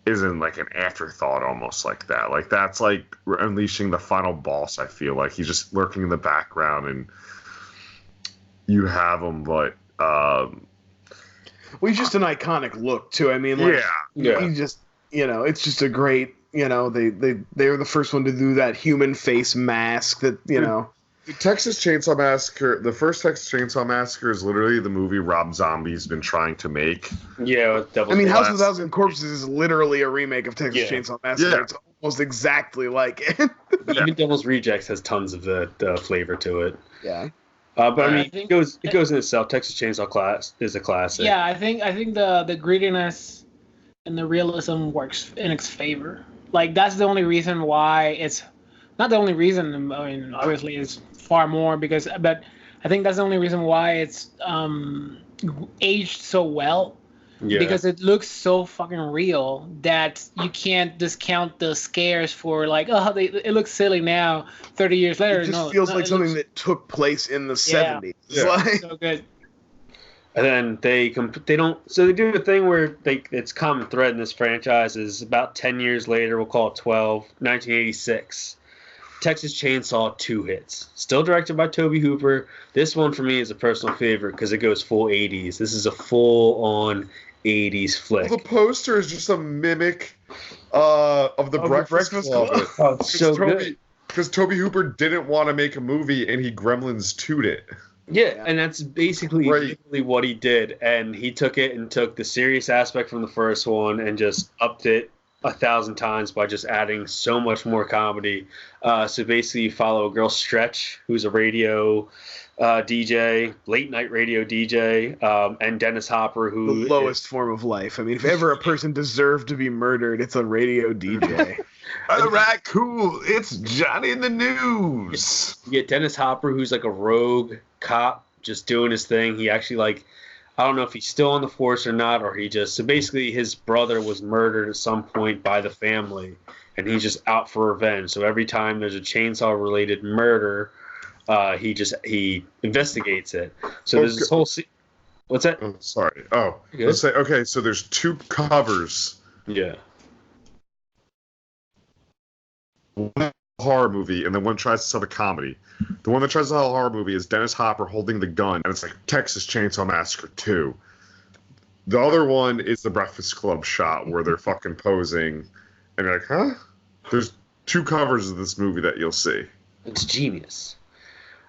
an afterthought almost like that. That's unleashing the final boss. I feel like he's just lurking in the background, and you have him, but. Well, he's just an iconic look too. I mean, he just, it's just a great, they were the first one to do that human face mask that, The Texas Chainsaw Massacre, the first Texas Chainsaw Massacre is literally the movie Rob Zombie's been trying to make. Yeah, House of a Thousand Corpses is literally a remake of Texas Chainsaw Massacre. Yeah. It's almost exactly like it. Even Devil's Rejects has tons of the flavor to it. Yeah. But I mean, it goes in itself. Texas Chainsaw is a classic. Yeah, I think the grittiness and the realism works in its favor. That's the only reason why it's not the only reason. I mean, obviously, it's far more but I think that's the only reason why it's aged so well. Yeah. Because it looks so fucking real that you can't discount the scares for it looks silly now 30 years later. It just feels like something that took place in the 70s. Yeah. So good. And then they do a thing where it's common thread in this franchise is about 10 years later, we'll call it 1986. Texas Chainsaw 2 hits. Still directed by Tobe Hooper. This one for me is a personal favorite because it goes full 80s. This is a full-on '80s flick. Well, the poster is just a mimic of the Breakfast Club. Oh, it's so good. Because Toby Hooper didn't want to make a movie, and he Gremlins 2'd it. Yeah, and that's basically literally what he did. And he took it and took the serious aspect from the first one and just upped it 1,000 times by just adding so much more comedy. So basically, you follow a girl, Stretch, who's a radio DJ, late night radio DJ, and Dennis Hopper, who the lowest form of life. I mean, if ever a person deserved to be murdered, it's a radio DJ. All right, cool. It's Johnny in the News. You get Dennis Hopper, who's like a rogue cop, just doing his thing. He actually I don't know if he's still on the force or not, or so basically his brother was murdered at some point by the family, and he's just out for revenge. So every time there's a chainsaw related murder, he investigates it. So there's this whole what's that? Oh, sorry. Oh, let's say okay. So there's two covers. Yeah. One horror movie, and then one tries to sell the comedy. The one that tries to sell a horror movie is Dennis Hopper holding the gun, and it's like Texas Chainsaw Massacre 2. The other one is the Breakfast Club shot where they're fucking posing, and you're like, huh? There's two covers of this movie that you'll see. It's genius.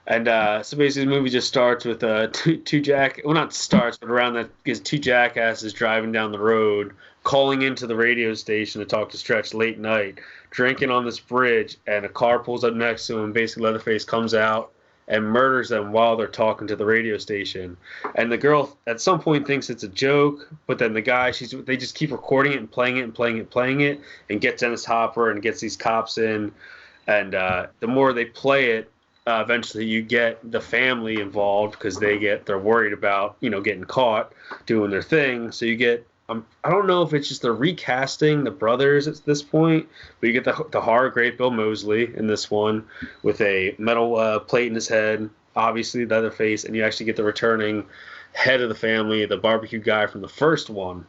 And so basically the movie just starts with not starts, but around that is two jackasses driving down the road, calling into the radio station to talk to Stretch late night, drinking on this bridge, and a car pulls up next to him. Basically, Leatherface comes out and murders them while they're talking to the radio station. And the girl at some point thinks it's a joke, but then the guy, they just keep recording it and playing it and playing it and playing it, and get Dennis Hopper and gets these cops in. And the more they play it, eventually you get the family involved because they're worried about getting caught doing their thing. So you get I don't know if it's just they're recasting the brothers at this point, but you get the horror great Bill Moseley in this one with a metal plate in his head, obviously Leatherface, and you actually get the returning head of the family, the barbecue guy from the first one.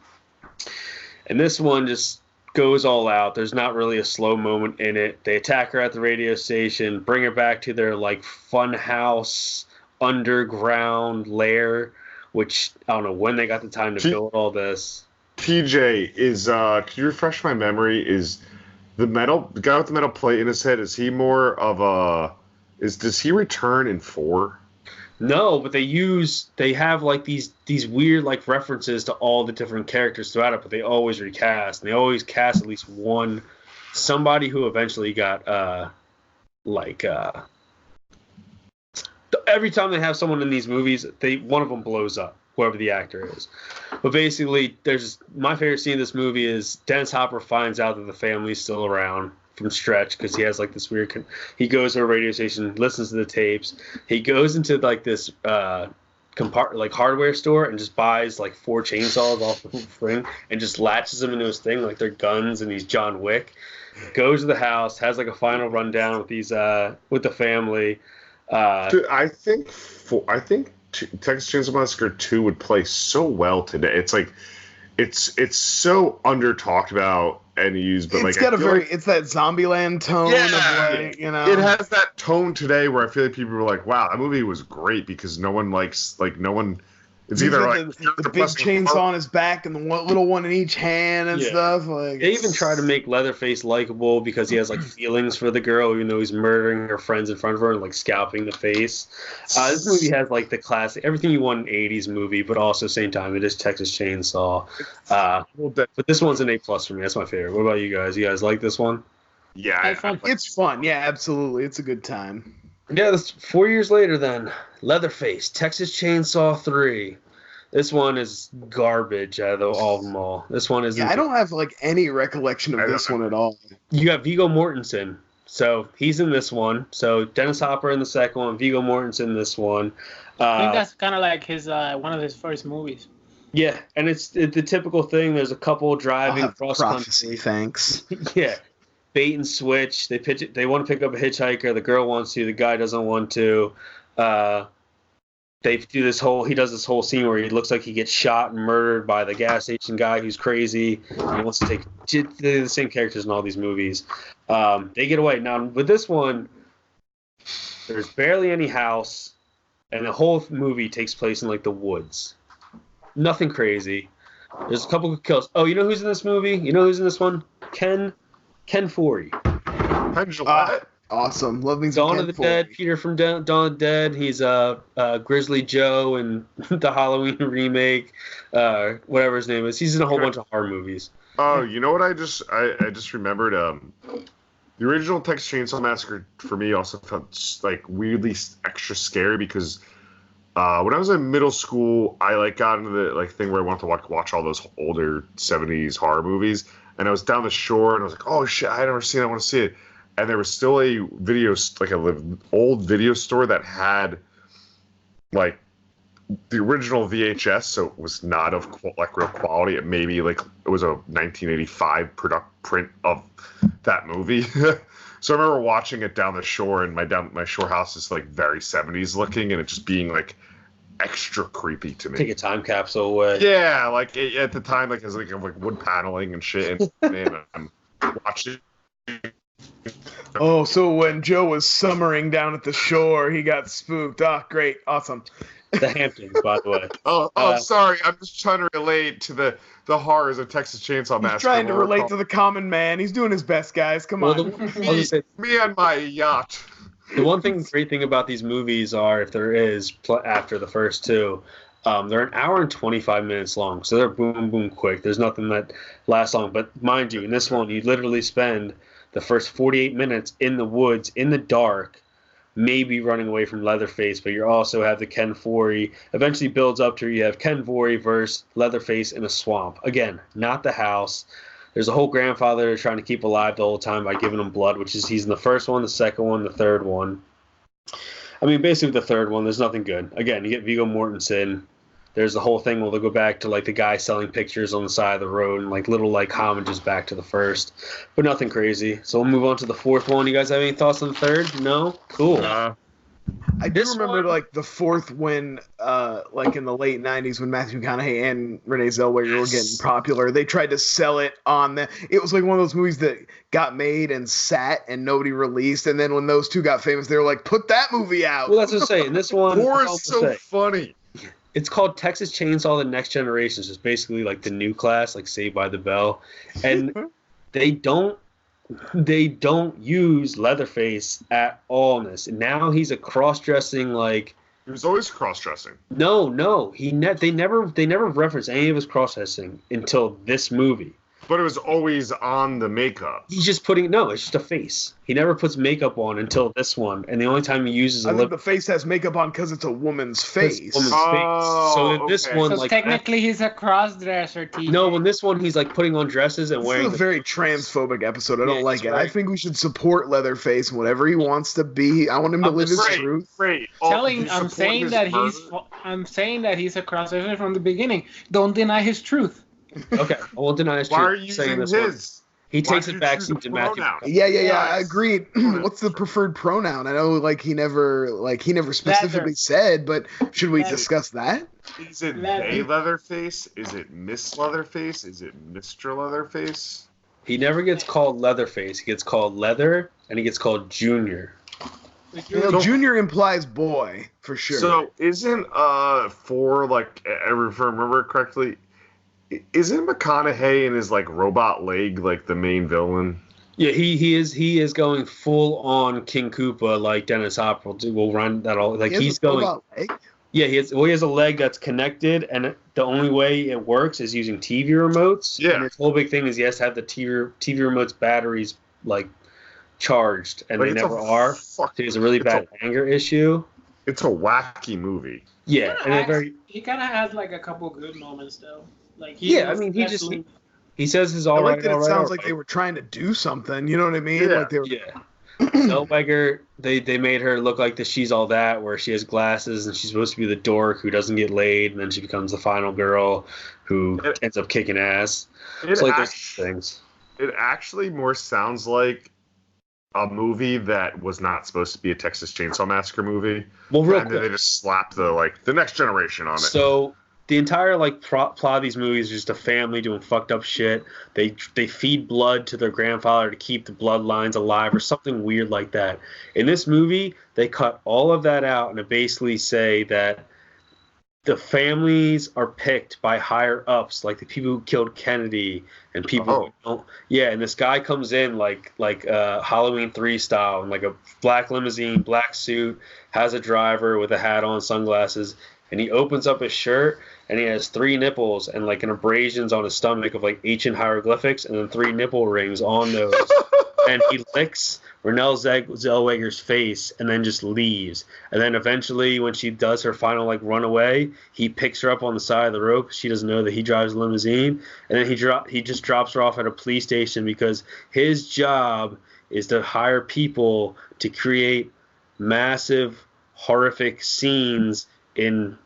And this one just goes all out. There's not really a slow moment in it. They attack her at the radio station, bring her back to their fun house underground lair, which I don't know when they got the time to build all this. TJ is could you refresh my memory? Is the guy with the metal plate in his head, is he more of does he return in 4? No, but they have these weird references to all the different characters throughout it, but they always recast. And they always cast at least somebody who eventually got every time they have someone in these movies, one of them blows up, whoever the actor is. But basically, my favorite scene in this movie is Dennis Hopper finds out that the family's still around from Stretch because he has this weird. He goes to a radio station, listens to the tapes. He goes into this hardware store and just buys 4 chainsaws off the thing and just latches them into his thing like they're guns, and he's John Wick. Goes to the house, has a final rundown with with the family. Dude, I think Texas Chainsaw Massacre 2 would play so well today. It's so under talked about and used, but it's got it's that Zombieland tone of It has that tone today where I feel like people were like, wow, that movie was great because no one it's either the big chainsaw on his back and the little one in each hand and stuff. They even try to make Leatherface likable because he has feelings for the girl, even though he's murdering her friends in front of her and scalping the face. This movie has the classic, everything you want in an '80s movie, but also same time it is Texas Chainsaw. But this one's an A+ for me. That's my favorite. What about you guys? You guys like this one? Yeah, it's fun. Yeah, absolutely. It's a good time. Yeah, that's 4 years later then. Leatherface, Texas Chainsaw 3. This one is garbage out of all of them all. This one is. I don't have any recollection of this one at all. You got Viggo Mortensen, so he's in this one. So Dennis Hopper in the second one, Viggo Mortensen in this one. I think that's kind of his one of his first movies. Yeah, and it's the typical thing. There's a couple driving cross country. Thanks. Yeah. Bait and switch. They pitch it. They want to pick up a hitchhiker. The girl wants to. The guy doesn't want to. They do this whole. He does this whole scene where he looks like he gets shot and murdered by the gas station guy who's crazy. He wants to take. They're the same characters in all these movies. They get away now. With this one, there's barely any house, and the whole movie takes place in the woods. Nothing crazy. There's a couple good kills. Oh, you know who's in this movie? You know who's in this one? Ken Foree. Awesome. Love me some Dawn Ken of the Foree. Dead. Peter from Dawn of the Dead. He's Grizzly Joe in the Halloween remake. Whatever his name is. He's in a whole bunch of horror movies. Oh, you know what? I just remembered. The original Texas Chainsaw Massacre for me also felt like weirdly extra scary because when I was in middle school, I like got into the thing where I wanted to watch all those older '70s horror movies, and I was down the shore and I was like, oh shit, I never seen it. I want to see it. And there was still a old video store that had like the original VHS, so it was not of real quality. It maybe it was a 1985 print of that movie. So I remember watching it down the shore, and my shore house is very 70s looking, and it just being extra creepy to me. Take a time capsule away. Yeah, at the time, it was wood paneling and shit, and I'm watching. Oh, so when Joe was summering down at the shore, he got spooked. Ah, great, awesome. The Hamptons, by the way. Sorry, I'm just trying to relate to the horrors of Texas Chainsaw Massacre. He's trying to relate to the common man. He's doing his best, guys. Come on. Me and my yacht. The great thing about these movies are, if there is, after the first two, they're an hour and 25 minutes long, so they're boom, boom, quick. There's nothing that lasts long. But mind you, in this one, you literally spend the first 48 minutes in the woods, in the dark, maybe running away from Leatherface, but you also have the Ken Foree. Eventually builds up to you have Ken Foree versus Leatherface in a swamp. Again, not the house. There's a whole grandfather they're trying to keep alive the whole time by giving him blood, which is he's in the first one, the second one, the third one. I mean, basically the third one, there's nothing good. Again, you get Viggo Mortensen. There's the whole thing where they'll go back to the guy selling pictures on the side of the road and little homages back to the first, but nothing crazy. So we'll move on to the fourth one. You guys have any thoughts on the third? No? Cool. I do remember the fourth when in the late 90s when Matthew McConaughey and Renee Zellweger were getting popular, they tried to sell it on it was one of those movies that got made and sat and nobody released, and then when those two got famous, they were like, put that movie out. Well, that's what I'm saying. This one War is so funny. It's called Texas Chainsaw: The Next Generation. It's just basically the new class, Saved by the Bell, and they don't use Leatherface at all in this. And now he's a cross-dressing He was always cross-dressing. No, they never reference any of his cross-dressing until this movie. But it was always on the makeup. He's just it's just a face. He never puts makeup on until this one, and the only time he uses I think the face has makeup on because it's a woman's face. So this one, so technically, he's a cross-dresser. No, in this one, he's putting on dresses and wearing. This is a very transphobic episode. I don't like it. Right. I think we should support Leatherface and whatever he wants to be. I want him to live his truth. I'm saying that he's a cross-dresser from the beginning. Don't deny his truth. Okay, I won't deny his truth. Why are you using his? He takes it back to Matthew. Yeah. I agreed. What's the preferred pronoun? I know, he never specifically said, but should we discuss that? Is it they Leatherface? Is it Miss Leatherface? Is it Mr. Leatherface? He never gets called Leatherface. He gets called Leather, and he gets called Junior. Junior implies boy for sure. So isn't if I remember correctly, isn't McConaughey and his robot leg the main villain? Yeah, he is going full on King Koopa like Dennis Hopper will run that all he's going. Yeah, he has a leg that's connected, and the only way it works is using TV remotes. Yeah, and his whole big thing is he has to have the TV remotes batteries charged, and they never are. So he has a really bad anger issue. It's a wacky movie. Yeah, and he kind of has a couple good moments though. He says his all right. It sounds like they were trying to do something. You know what I mean? Yeah. Zellweger, they made her look like the She's All That, where she has glasses and she's supposed to be the dork who doesn't get laid, and then she becomes the final girl who ends up kicking ass. It's those things. It actually more sounds like a movie that was not supposed to be a Texas Chainsaw Massacre movie. Well, real quick, they just slapped the Next Generation on it. So the entire plot of these movies is just a family doing fucked up shit. They feed blood to their grandfather to keep the bloodlines alive or something weird like that. In this movie, they cut all of that out and they basically say that the families are picked by higher ups, like the people who killed Kennedy and people who don't. Yeah, and this guy comes in like Halloween 3 style, in like a black limousine, black suit, has a driver with a hat on, sunglasses, and he opens up his shirt and he has 3 nipples and like an abrasions on his stomach of like ancient hieroglyphics, and then 3 nipple rings on those. And he licks Renelle Zellweger's face and then just leaves. And then eventually, when she does her final like run away, he picks her up on the side of the road. She doesn't know that he drives a limousine, and then he just drops her off at a police station because his job is to hire people to create massive, horrific scenes in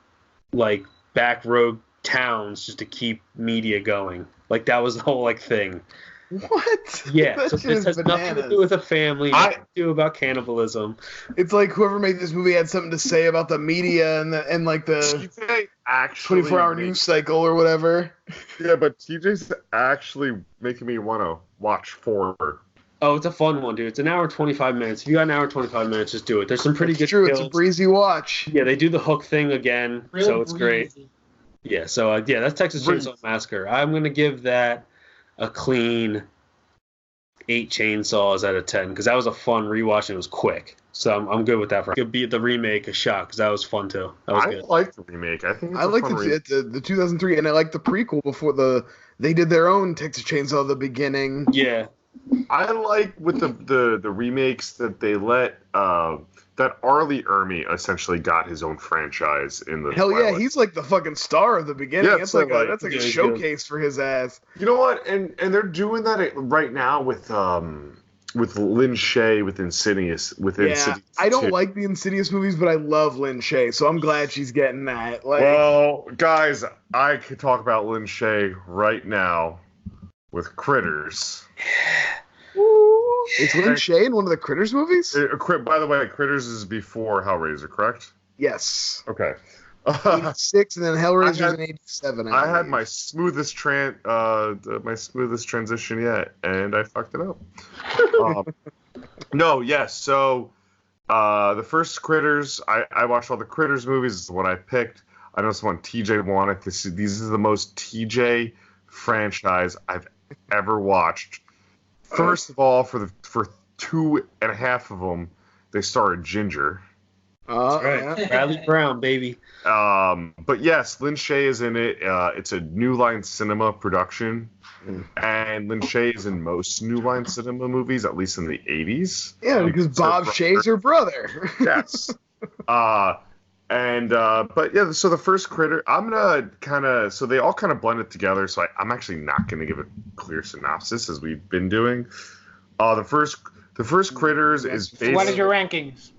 like back road towns just to keep media going. Like that was the whole like thing. What? Yeah, so this has nothing to do with a family, nothing to do about cannibalism. It's like whoever made this movie had something to say about the media and like the 24-hour news cycle or whatever. Yeah, but TJ's actually making me want to watch 4. Oh, it's a fun one, dude. It's an hour and 25 minutes. If you got an hour and 25 minutes, just do it. There's some pretty good kills. It's a breezy watch. Yeah, they do the hook thing again, so it's great. Yeah, so yeah, that's Texas Chainsaw Massacre. I'm going to give that a clean 8 chainsaws out of 10 because that was a fun rewatch and it was quick. So I'm good with that. Give the remake a shot because that was fun too. That was good. I like the remake. I think it's I like the 2003 and I like the prequel before they did their own Texas Chainsaw at the beginning. Yeah. I like with the remakes that they let that Arlie Ermey essentially got his own franchise in the Hell Twilight. Yeah, he's like the fucking star of the beginning. Yeah, that's like a showcase for his ass. You know what? And they're doing that right now with Lynn Shay with Insidious. Insidious I don't like the Insidious movies, but I love Lynn Shay, so I'm glad she's getting that. Like, well, guys, I could talk about Lynn Shay right now with Critters. Is Lynn Shay in one of the Critters movies? By the way, Critters is before Hellraiser, correct? Yes. Okay. 86 and then Hellraiser's in 87. I had my smoothest transition yet, and I fucked it up. So the first Critters, I watched all the Critters movies. This is what I picked. I know someone TJ wanted to see. These are the most TJ franchise I've ever watched. First of all, for 2.5 of them, they starred Ginger. That's right. Yeah. Bradley Brown, baby. But yes, Lynn Shay is in it. It's a New Line Cinema production. And Lynn Shay is in most New Line Cinema movies, at least in the 80s. Yeah, because Bob Shay's her brother. Yes. But yeah, so the first Critter, I'm gonna so they all kind of blend it together. So I'm actually not gonna give a clear synopsis as we've been doing. The first Critters is based. What is your rankings?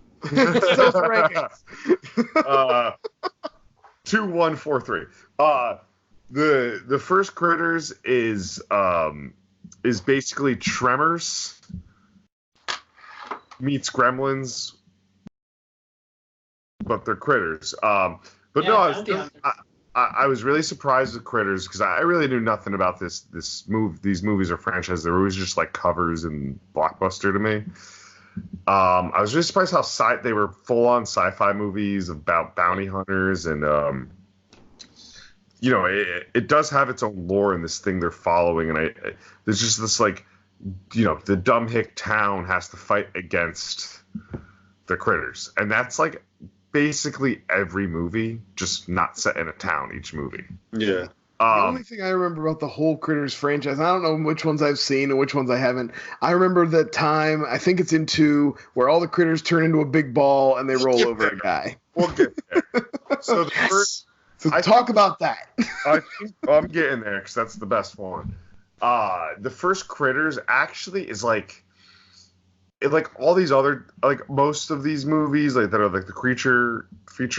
2, 1, 4, 3. The first Critters is basically Tremors meets Gremlins, but they're critters. I was really surprised with Critters because I really knew nothing about these movies or franchises. They're always just like covers and Blockbuster to me. I was really surprised how they were full-on sci-fi movies about bounty hunters, and it does have its own lore in this thing they're following, and there's just this like, the dumb hick town has to fight against the critters, and that's like basically every movie, just not set in a town each movie. Yeah. The only thing I remember about the whole Critters franchise, I don't know which ones I've seen and which ones I haven't. I remember that time, I think it's in 2, where all the critters turn into a big ball and they roll over a guy. We'll get there. So the first, talk about that. I'm getting there because that's the best one. The first Critters actually is like all these other, like most of these movies that are like the creature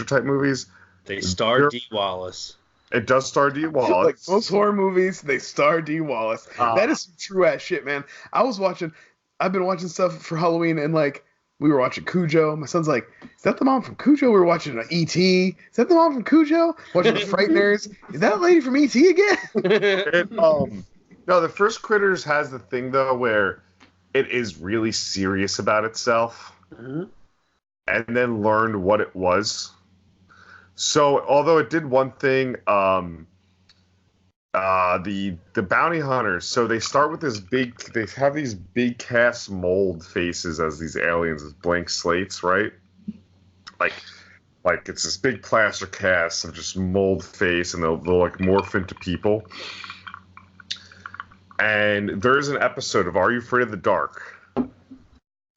type movies. They star Dee Wallace. It does star Dee Wallace. Like most horror movies, they star Dee Wallace. That is some true ass shit, man. I've been watching stuff for Halloween, and like we were watching Cujo. My son's like, "Is that the mom from Cujo?" We were watching E.T. Is that the mom from Cujo? Watching The Frighteners. Is that lady from E.T. again? No, the first Critters has the thing though where it is really serious about itself, and then learned what it was. So although it did one thing, the bounty hunters. So they start with this big. They have these big cast mold faces as these aliens, as blank slates, right? Like it's this big plaster cast of just mold face, and they'll like morph into people. And there's an episode of Are You Afraid of the Dark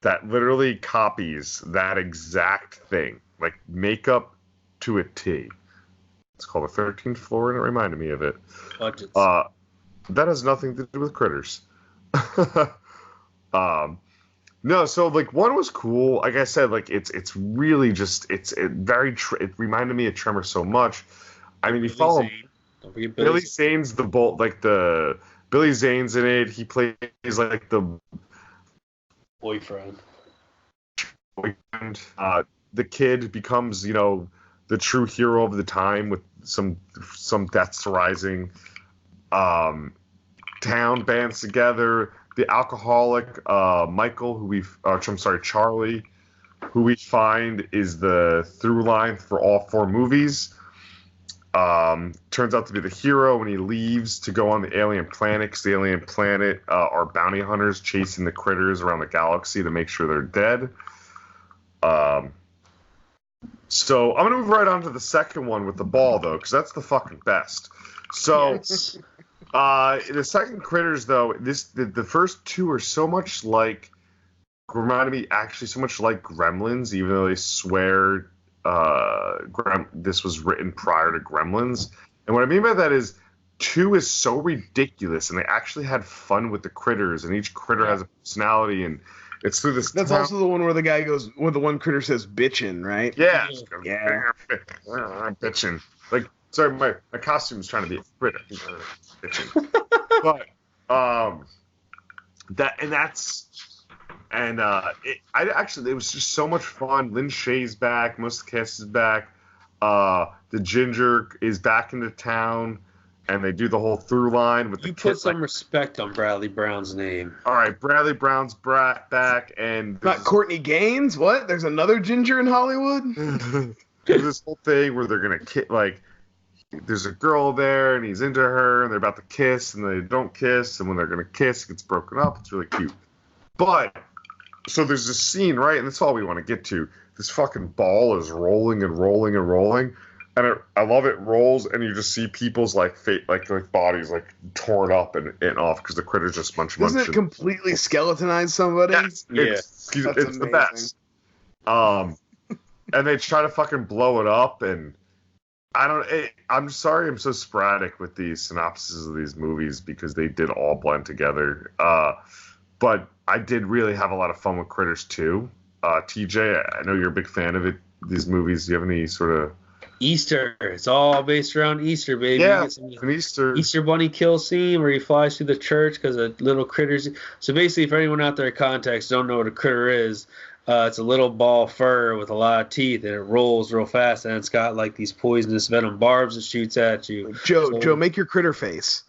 that literally copies that exact thing, like makeup to a T. It's called The 13th Floor, and it reminded me of it. Budgets. That has nothing to do with critters. No, so like one was cool. Like I said, like it's really just it reminded me of Tremor so much. I mean, you follow Don't forget Billy Zane's the bolt, like the Billy Zane's in it. He plays like the boyfriend. The kid becomes, the true hero of the time with some deaths rising. Town bands together. The alcoholic Michael, Charlie, who we find is the through line for all four movies. Turns out to be the hero when he leaves to go on the alien planet, because the alien planet are bounty hunters chasing the critters around the galaxy to make sure they're dead. So I'm going to move right on to the second one with the ball, though, because that's the fucking best. So Yes. The second Critters, though, the first two are so much like, reminded me actually so much like Gremlins, even though they swear this was written prior to Gremlins. And what I mean by that is 2 is so ridiculous, and they actually had fun with the critters, and each critter has a personality, and it's through this. That's also the one where the guy goes, where the one critter says "bitchin," right? Yeah. Bitchin'. Like, sorry, my costume is trying to be a critter. Bitchin'. But it was just so much fun. Lynn Shay's back, most of the cast is back. The Ginger is back into town, and they do the whole through line with You the put some respect on Bradley Brown's name. All right, Bradley Brown's back, and Not Courtney Gaines? What? There's another Ginger in Hollywood? this whole thing where they're gonna there's a girl there, and he's into her, and they're about to kiss, and they don't kiss, and when they're gonna kiss, it gets broken up. It's really cute. But so there's this scene, right, and that's all we want to get to. This fucking ball is rolling and rolling and rolling, and I love it rolls, and you just see people's like bodies like torn up and off because the critter's just munching. Doesn't it completely skeletonizze somebody? Yes, it's the best. And they try to fucking blow it up, and I'm sorry I'm so sporadic with the synopses of these movies because they did all blend together. But I did really have a lot of fun with Critters 2. TJ, I know you're a big fan of these movies. Do you have any sort of... Easter. It's all based around Easter, baby. Yeah, it's an Easter bunny kill scene where he flies through the church because of little critters. So basically, if anyone out there in context don't know what a critter is, it's a little ball fur with a lot of teeth, and it rolls real fast, and it's got like these poisonous venom barbs that shoots at you. Joe, make your critter face.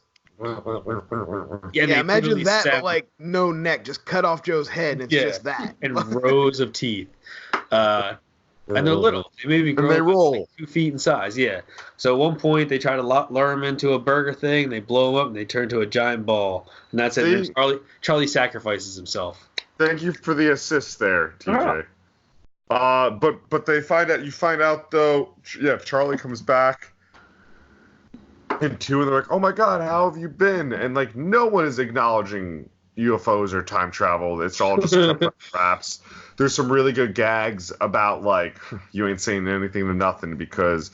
Yeah, imagine that, but like no neck, just cut off Joe's head, and it's just that. And rows of teeth. And they're little. They maybe grow and they roll like 2 feet in size. Yeah. So at one point they try to lure them into a burger thing. They blow them up and they turn into a giant ball. And that's it. Charlie sacrifices himself. Thank you for the assist there, TJ. But they find out. You find out though. Yeah, Charlie comes back. And 2, and they're like, "Oh my God, how have you been?" And like, no one is acknowledging UFOs or time travel. It's all just kept up wraps. There's some really good gags about like, you ain't saying anything to nothing because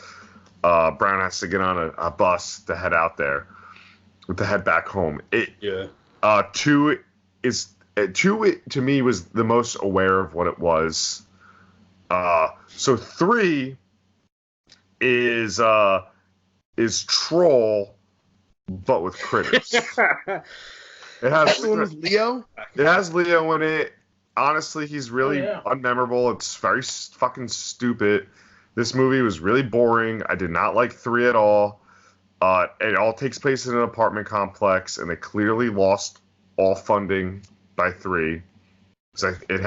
Brown has to get on a bus to head out there, to head back home. 2 to me was the most aware of what it was. So 3 is Troll, but with critters. It has the one with Leo. It has Leo in it. Honestly, he's really unmemorable. It's very fucking stupid. This movie was really boring. I did not like 3 at all. It all takes place in an apartment complex, and they clearly lost all funding by 3. It's like it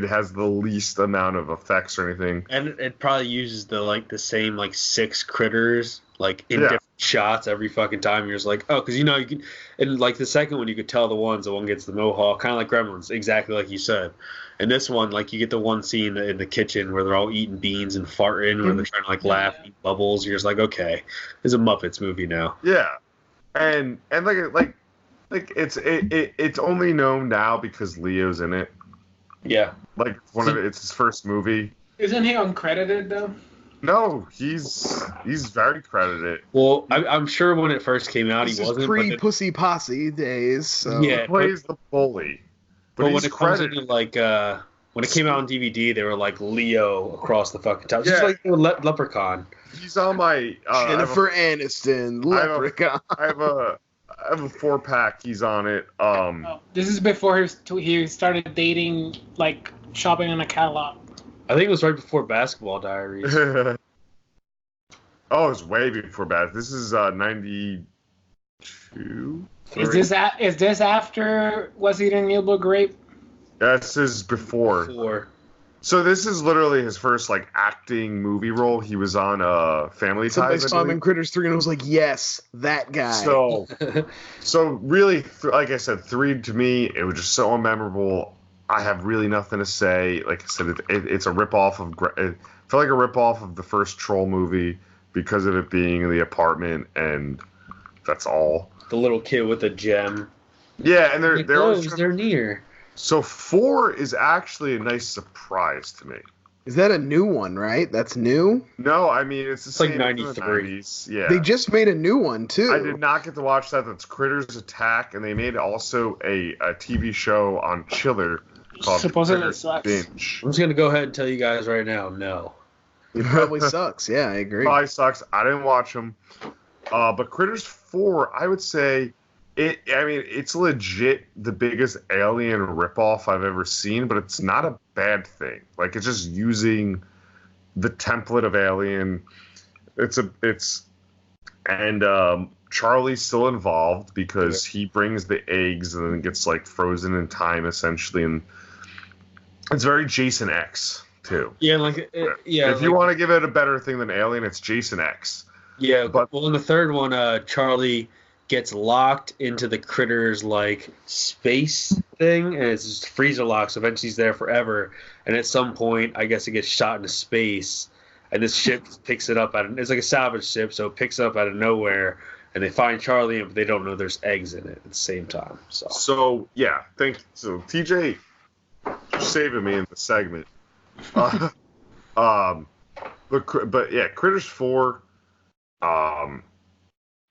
has the least amount of effects or anything. And it probably uses the same 6 critters in Yeah. different shots every fucking time. You're just like, oh, because you can, and the second one you could tell the one gets the mohawk, kind of like Gremlins, exactly like you said. And this one, you get the one scene in the kitchen where they're all eating beans and farting, where they're trying to laugh, eat bubbles. You're just like, okay, it's a Muppets movie now. Yeah, and it's only known now because Leo's in it. Yeah, It's his first movie. Isn't he uncredited though? No, he's very credited. Well, I'm sure when it first came out, This he is wasn't. pre-Pussy Posse days. So. Yeah. He plays the bully. But when he's it comes credited. into when it came out on DVD, they were like Leo across the fucking top, just Yeah. like the Leprechaun. He's on my Jennifer Aniston, Leprechaun. I have a 4-pack. He's on it. Oh, this is before he started dating, shopping on a catalog. I think it was right before Basketball Diaries. Oh, it was way before bad. This is 92. Is this after Was Eating Needle Grape? This is before. So this is literally his first acting movie role. He was on Family Somebody Ties. saw him in Critters 3 and was like, yes, that guy. So really, like I said, 3 to me, it was just so unmemorable. I have really nothing to say. Like I said, it's a ripoff of. It felt like a ripoff of the first Troll movie because of it being in the apartment, and that's all. The little kid with the gem. Yeah, and they're near. So 4 is actually a nice surprise to me. Is that a new one, right? That's new? No, I mean it's the same. 93. 90s. Yeah. They just made a new one, too. I did not get to watch that. That's Critters Attack, and they made also a TV show on Chiller called Supposedly Critters sucks. Binge. I'm just gonna go ahead and tell you guys right now, no. It probably sucks. Yeah, I agree. Probably sucks. I didn't watch them. But Critters 4, I would say it's legit the biggest alien ripoff I've ever seen, but it's not a bad thing. It's just using the template of Alien. Charlie's still involved because he brings the eggs and then gets frozen in time essentially, and it's very Jason X too. Yeah, If you want to give it a better thing than Alien, it's Jason X. Yeah, But- in the third one, Charlie gets locked into the Critters space thing, and it's just freezer locked. So eventually he's there forever, and at some point, I guess it gets shot into space, and this ship picks it up it's like a salvage ship, so it picks it up out of nowhere, and they find Charlie, but they don't know there's eggs in it at the same time. So yeah, thank you. So TJ, you're saving me in the segment. But yeah, Critters 4.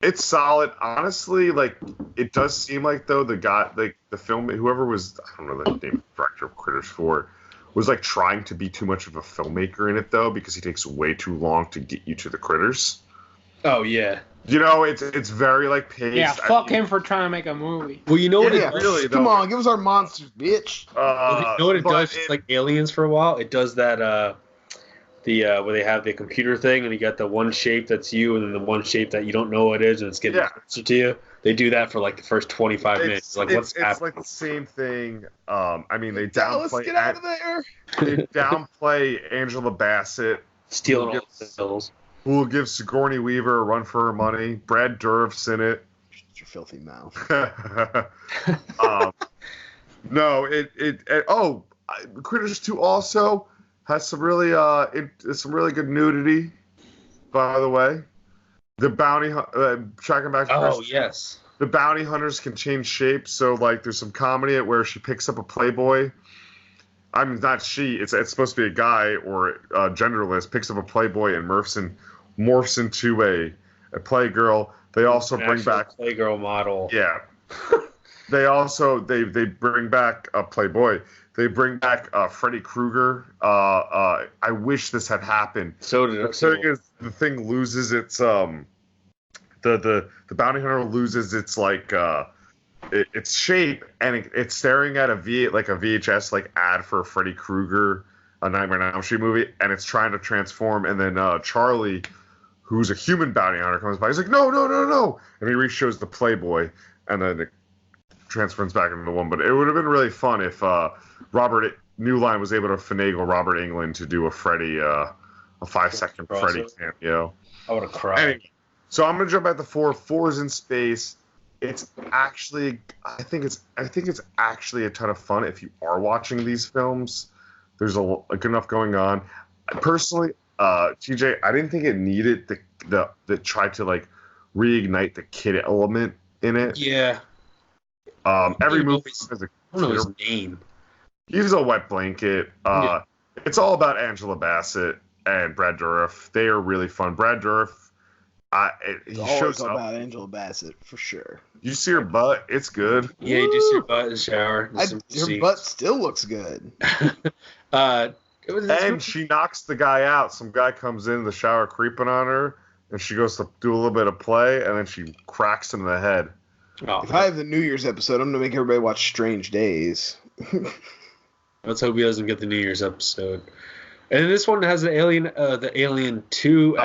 It's solid, honestly. It does seem though the guy, the film, whoever was, I don't know the name, director of Critters 4, was trying to be too much of a filmmaker in it though, because he takes way too long to get you to the critters. Oh yeah. It's very paced. Yeah, fuck him for trying to make a movie. Well, you know what Yeah, it really, come though. on, give us our monsters, bitch. you know what it but does? It's like Aliens for a while. It does that where they have the computer thing and you got the one shape that's you and then the one shape that you don't know what it is and it's getting closer to you. They do that for the first 25 minutes. What's happening? It's the same thing. They Dallas, downplay get out of there. they downplay Angela Bassett, Stealing all the bills. who will give Sigourney Weaver a run for her money. Brad Dourif's in it. Shut your filthy mouth. No, Critters 2 also has some really good nudity. By the way, the bounty tracking back to Oh yes. the bounty hunters can change shape. So there's some comedy at where she picks up a Playboy. I mean, not she. It's supposed to be a guy or genderless. Picks up a Playboy and morphs into a Playgirl. They also bring back Playgirl model. Yeah. They bring back a Playboy. They bring back Freddy Krueger. I wish this had happened. So did The thing loses its the bounty hunter loses its its shape, and it's staring at a VHS ad for a Freddy Krueger, a Nightmare on Elm Street movie, and it's trying to transform, and then Charlie, who's a human bounty hunter, comes by. He's like, no, and he re-shows the Playboy, and then transference back into one. But it would have been really fun if Robert New Line was able to finagle Robert Englund to do a Freddy, a 5-second Freddy cameo. I would have cried. Anyway, so I'm gonna jump at the 4. 4's in space. It's actually, I think it's actually a ton of fun if you are watching these films. There's like enough going on. Personally, TJ, I didn't think it needed the try to like reignite the kid element in it. Yeah. Every movie has a I don't know his name. He's a wet blanket. It's all about Angela Bassett and Brad Dourif. They are really fun. Brad Dourif, he shows up. About Angela Bassett for sure. You see her butt? It's good. Yeah, you just see her butt in the shower. Her butt still looks good. And she knocks the guy out. Some guy comes in the shower creeping on her, and she goes to do a little bit of play, and then she cracks him in the head. Oh, if I have the New Year's episode, I'm going to make everybody watch Strange Days. Let's hope he doesn't get the New Year's episode. And this one has the Alien 2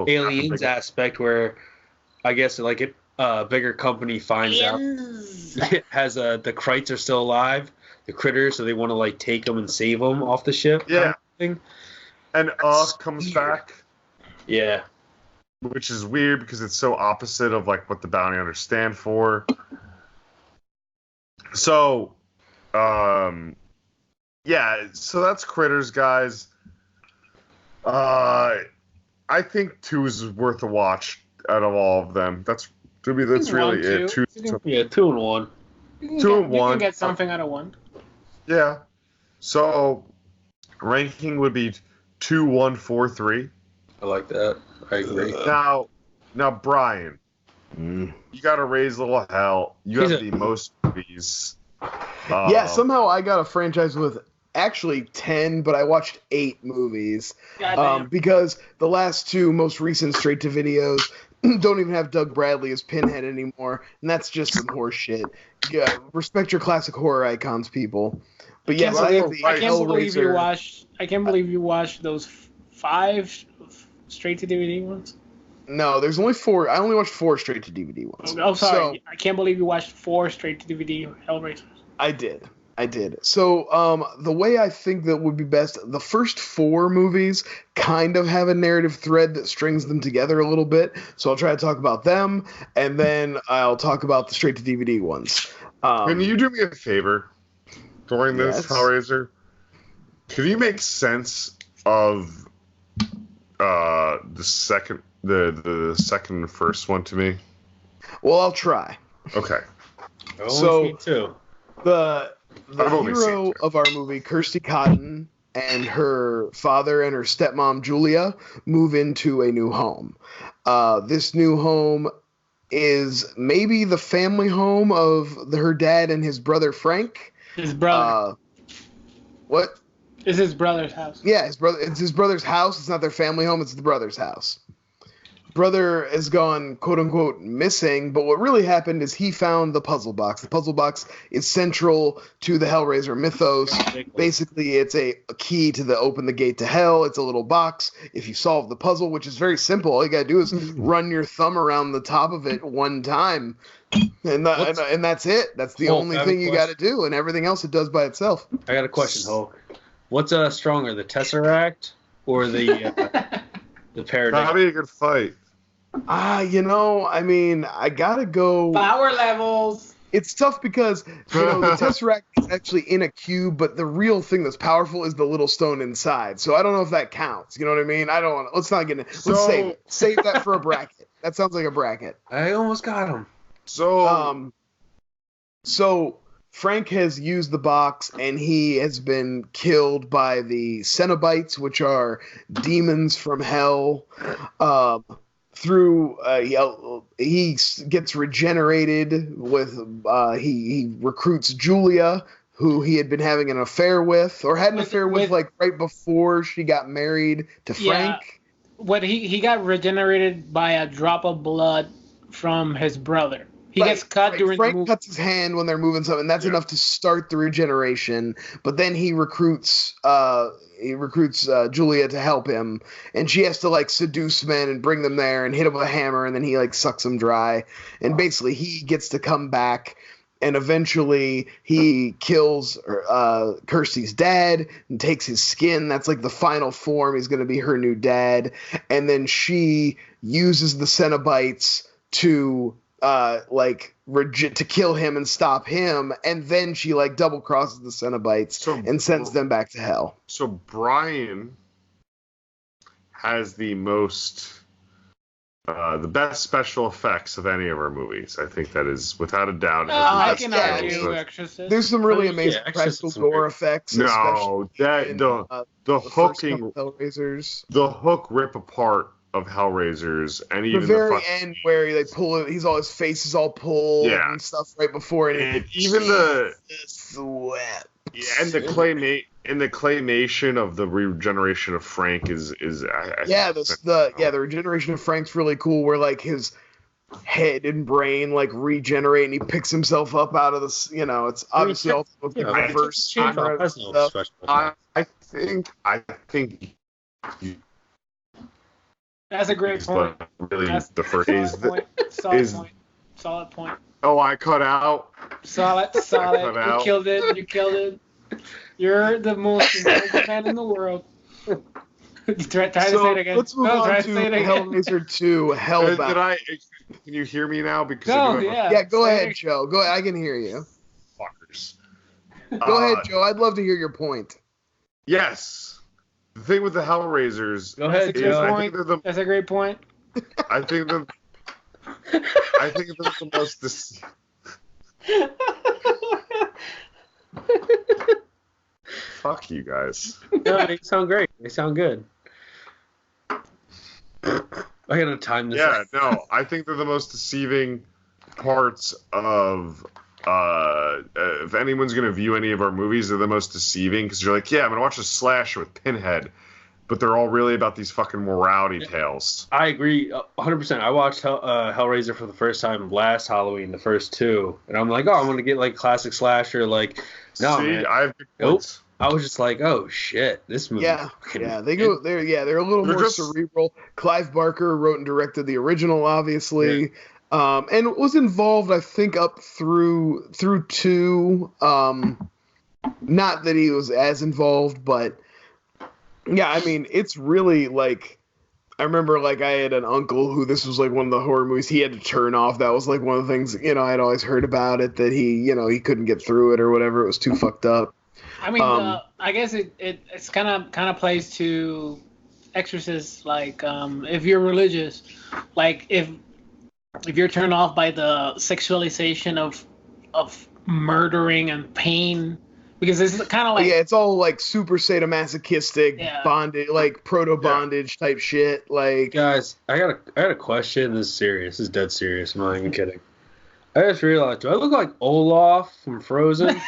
aliens aspect where I guess like a bigger company finds out it has the Krites are still alive, the critters, so they want to like take them and save them off the ship. Yeah. Kind of thing. And comes back. Yeah. Which is weird because it's so opposite of like what the bounty hunters stand for. So, yeah, so that's Critters, guys. I think 2 is worth a watch out of all of them. That's really it. 2 Yeah, 2 and 1. 2 and 1. You can get something out of 1. Yeah. So ranking would be 2, 1, 4, 3. I like that. I agree. Now, Brian, you got to raise a little hell. You have the most movies. Yeah, somehow I got a franchise with actually 10, but I watched 8 movies. Because the last 2 most recent straight-to-videos don't even have Doug Bradley as Pinhead anymore, and that's just some horse shit. Yeah, respect your classic horror icons, people. But yes, I have the Hellraiser. I can't believe you watched those 5 straight-to-DVD ones. No, there's only 4. I only watched 4 straight-to-DVD ones. Oh, sorry. So, I can't believe you watched 4 straight-to-DVD Hellraisers. I did. So, the way I think that would be best, the first 4 movies kind of have a narrative thread that strings them together a little bit. So I'll try to talk about them, and then I'll talk about the straight-to-DVD ones. Can you do me a favor during this, Hellraiser? Can you make sense of the second and first one to me? Well, I'll try. Okay. So the hero of our movie, Kirsty Cotton, and her father and her stepmom, Julia, move into a new home. This new home is maybe the family home of her dad and his brother, Frank. His brother. What? It's his brother's house. Yeah, it's his brother's house. It's not their family home. It's the brother's house. Brother has gone, quote-unquote, missing, but what really happened is he found the puzzle box. The puzzle box is central to the Hellraiser mythos. Basically, it's a key to open the gate to hell. It's a little box. If you solve the puzzle, which is very simple, all you gotta do is run your thumb around the top of it one time, and that's it. That's the only thing you gotta do, and everything else it does by itself. I got a question, Hulk. What's stronger, the Tesseract or the Paradigm? That'd be a good fight. I mean, I gotta go. Power levels. It's tough because, the Tesseract is actually in a cube, but the real thing that's powerful is the little stone inside. So I don't know if that counts. You know what I mean? I don't want to. Let's not get into it. Let's save it. Save that for a bracket. That sounds like a bracket. I almost got him. So Frank has used the box, and he has been killed by the Cenobites, which are demons from hell. He gets regenerated with he recruits Julia, who he had been having an affair with, or had an affair with like right before she got married to Frank. What he got regenerated by a drop of blood from his brother. He gets cut during Frank the movie. cuts his hand when they're moving something, and that's enough to start the regeneration. But then he recruits Julia to help him, and she has to like seduce men and bring them there and hit him with a hammer, and then he like sucks them dry, and basically he gets to come back and eventually he kills Kirsty's dad and takes his skin. That's like the final form. He's going to be her new dad. And then she uses the Cenobites to to kill him and stop him. And then she like double crosses the Cenobites and sends them back to hell. So Brian has the best special effects of any of our movies. I think that is without a doubt. I can argue Exorcist. There's some really amazing practical gore effects. No, the hooking Hellraisers. The hook rip apart of Hellraisers, and even the very end where they pull it, his face is all pulled and stuff right before it. And even the sweat. Yeah, and the claymation of the regeneration of Frank is the regeneration of Frank's really cool. Where like his head and brain like regenerate, and he picks himself up out of this. You know, it's obviously all with the reverse. I think. That's a great point. Really, that's the first solid point. Oh, I cut out. Solid. You killed it. You're the most intelligent man in the world. try to say it again. Let's move on to Hellraiser 2, Hellbound. Can you hear me now? Because go ahead, Joe. Go ahead. I can hear you. Fuckers. Go ahead, Joe. I'd love to hear your point. Yes. The thing with the Hellraisers. Go ahead, Joe. That's a great point. I think they're the most. Fuck you guys. No, they sound great. They sound good. I gotta time this. Yeah, no, I think they're the most deceiving parts of. If anyone's gonna view any of our movies, they're the most deceiving because you're like, yeah, I'm gonna watch a slasher with Pinhead, but they're all really about these fucking morality tales. I agree 100%. I watched Hellraiser for the first time last Halloween, the first two, and I'm like, oh, I'm gonna get like classic slasher. Like, no, man. I have big points. I was just like, oh shit, this movie. They're a little more cerebral. Clive Barker wrote and directed the original, obviously. Yeah. And was involved, I think, up through 2. Not that he was as involved, but yeah, I mean, it's really like, I remember like I had an uncle who this was like one of the horror movies he had to turn off. That was like one of the things, I'd always heard about it, that he couldn't get through it or whatever. It was too fucked up. I mean, I guess it's kind of plays to Exorcist. Like, if you're religious, like if you're turned off by the sexualization of murdering and pain, because it's kind of like it's all like super sadomasochistic bondage, like proto bondage type shit. Like, guys, I got a question. This is serious. This is dead serious. I'm not even kidding. I just realized, do I look like Olaf from Frozen?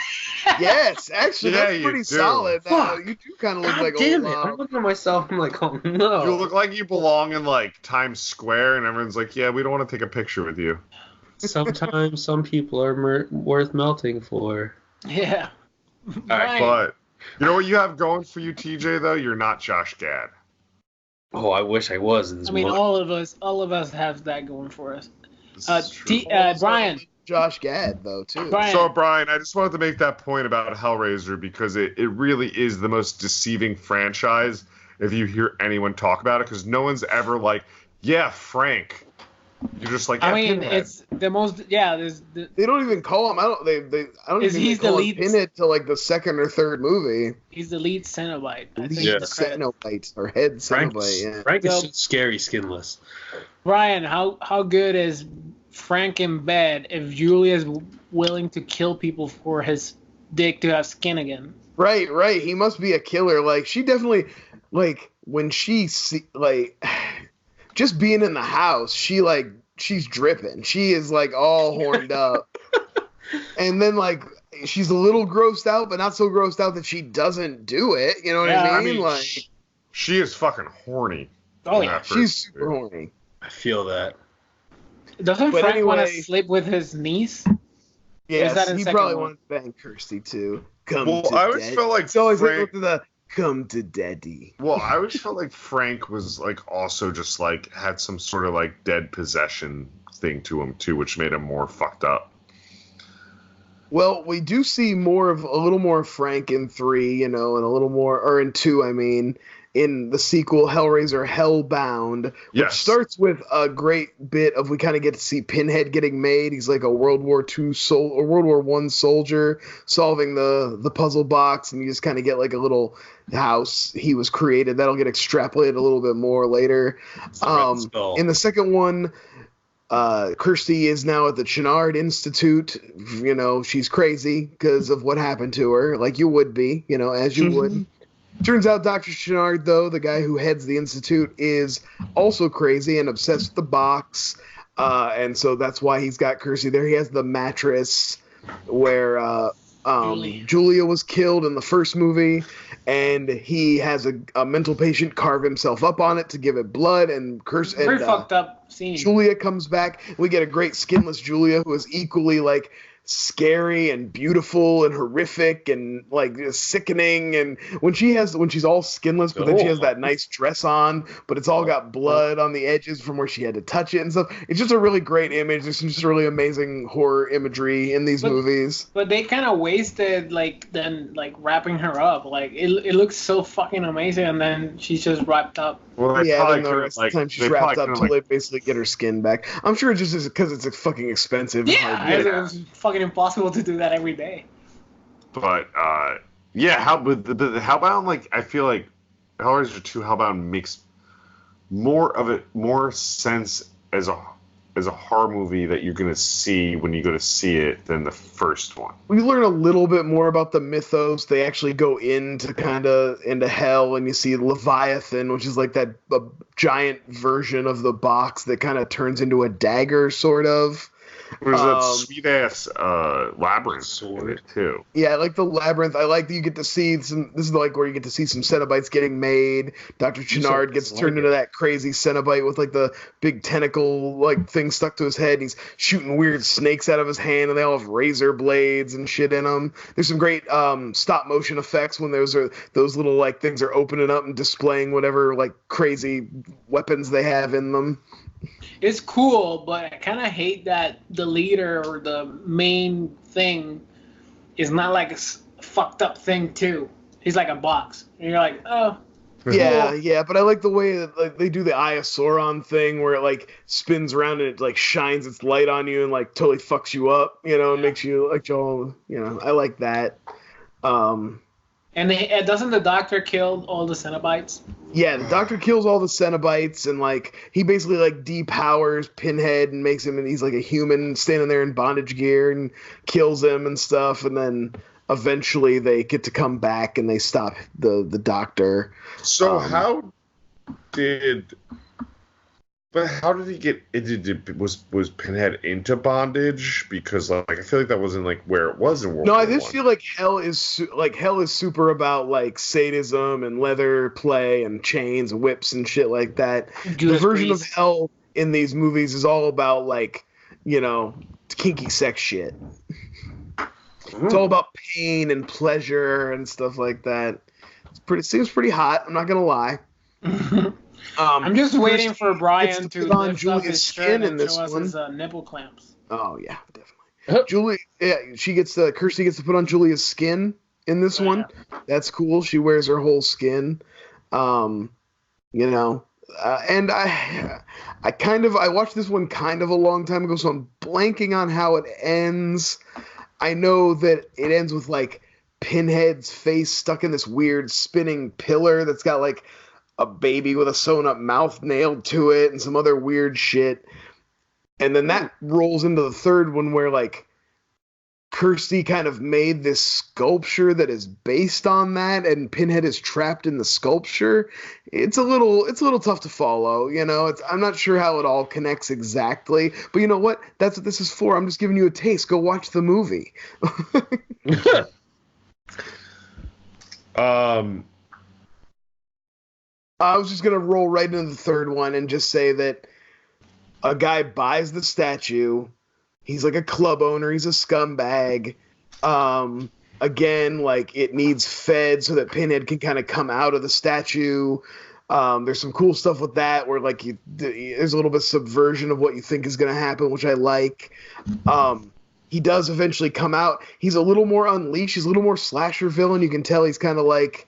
Yes, actually, that's pretty solid. You do kind of look like Olaf. Damn it! I'm looking at myself. I'm like, oh no. You look like you belong in like Times Square, and everyone's like, yeah, we don't want to take a picture with you. Sometimes some people are worth melting for. Yeah. Right. But you know what you have going for you, TJ? Though you're not Josh Gad. Oh, I wish I was. In this all of us have that going for us. Brian. Josh Gad, though, too. So, Brian, I just wanted to make that point about Hellraiser because it really is the most deceiving franchise if you hear anyone talk about it, because no one's ever like, yeah, Frank. You're just like, I mean, Pinhead. It's the most, they don't even call him. I don't even call him Pinhead till like the second or third movie. He's the lead Cenobite. Cenobite or head Cenobite. Frank is scary, skinless. Brian, how good is Frank in bed if Julia's willing to kill people for his dick to have skin again? Right. He must be a killer. Like, she definitely, like, when she just being in the house, she's dripping. She is like all horned up. And then like she's a little grossed out, but not so grossed out that she doesn't do it. You know what I mean? Like, she is fucking horny. Oh yeah, she's super horny. I feel that. Doesn't Frank want to sleep with his niece? Yes, he probably wants to bang Kirsty too. I always felt like it's always like the come to daddy. Well, I always felt like Frank was like also just like had some sort of like dead possession thing to him too, which made him more fucked up. Well, we do see a little more Frank in 3, and a little more, or in 2, I mean, in the sequel, Hellraiser Hellbound, which Yes. starts with a great bit of we kind of get to see Pinhead getting made. He's like a World War I soldier solving the puzzle box, and you just kind of get like a little house he was created. That'll get extrapolated a little bit more later. In the second one, Kirsty is now at the Chennard Institute. She's crazy because of what happened to her, like you would be, as you would. Turns out Dr. Chennard, though, the guy who heads the Institute, is also crazy and obsessed with the box. And so that's why he's got Kirsty there. He has the mattress where Julia was killed in the first movie, and he has a mental patient carve himself up on it to give it blood, and Very fucked up scene. Julia comes back. We get a great skinless Julia who is equally like scary and beautiful and horrific and like sickening. And when she's all skinless, but then she has that nice dress on, but it's all got blood on the edges from where she had to touch it and stuff. It's just a really great image. There's some just really amazing horror imagery in these movies. But they kind of wasted then wrapping her up. Like it looks so fucking amazing, and then she's just wrapped up. Well, then the rest of the time she's wrapped up until they basically get her skin back. I'm sure it just is because it's fucking expensive. Yeah, it's fucking impossible to do that every day. But Hellbound, like I feel like Hellraiser 2 Hellbound makes more sense as a horror movie that you're gonna see when you go to see it than the first one. We learn a little bit more about the mythos. They actually go into hell, and you see Leviathan, which is like a giant version of the box that kind of turns into a dagger, sort of. There's that sweet ass labyrinth in it too. Yeah, I like the labyrinth. I like that you get to see some. This is like where you get to see some Cenobites getting made. Dr. Chennard gets turned into that crazy Cenobite with like the big tentacle like thing stuck to his head. He's shooting weird snakes out of his hand, and they all have razor blades and shit in them. There's some great stop motion effects when those little like things are opening up and displaying whatever like crazy weapons they have in them. It's cool, but I kind of hate that the leader or the main thing is not like a fucked up thing too. He's like a box, and you're like, oh. Yeah, but I like the way that like they do the Eye of Sauron thing, where it like spins around and it like shines its light on you and like totally fucks you up, and makes you like all, I like that. And doesn't the doctor kill all the Cenobites? Yeah, the doctor kills all the Cenobites, and like he basically like depowers Pinhead and makes him, and he's like a human standing there in bondage gear and kills him and stuff, and then eventually they get to come back and they stop the doctor. So how did he get? Was Pinhead into bondage? Because like I feel like that wasn't like where it was in World War I. No, I just feel like hell is super about like sadism and leather play and chains and whips and shit like that. The version of hell in these movies is all about like kinky sex shit. It's all about pain and pleasure and stuff like that. Seems pretty hot. I'm not gonna lie. I'm just waiting for Brian to put on lift up Julia's his skin shirt in this and show one. us his nipple clamps. Oh yeah, definitely. Kirsty gets to put on Julia's skin in this one. That's cool. She wears her whole skin. And I watched this one kind of a long time ago, so I'm blanking on how it ends. I know that it ends with like Pinhead's face stuck in this weird spinning pillar that's got like a baby with a sewn up mouth nailed to it and some other weird shit. And then that rolls into the third one where like Kirsty kind of made this sculpture that is based on that, and Pinhead is trapped in the sculpture. It's a little tough to follow, I'm not sure how it all connects exactly, but you know what? That's what this is for. I'm just giving you a taste. Go watch the movie. I was just gonna roll right into the third one and just say that a guy buys the statue. He's like a club owner. He's a scumbag. Again, like it needs fed so that Pinhead can kind of come out of the statue. There's some cool stuff with that where like there's a little bit of subversion of what you think is going to happen, which I like. he does eventually come out. He's a little more unleashed. He's a little more slasher villain. You can tell he's kind of like,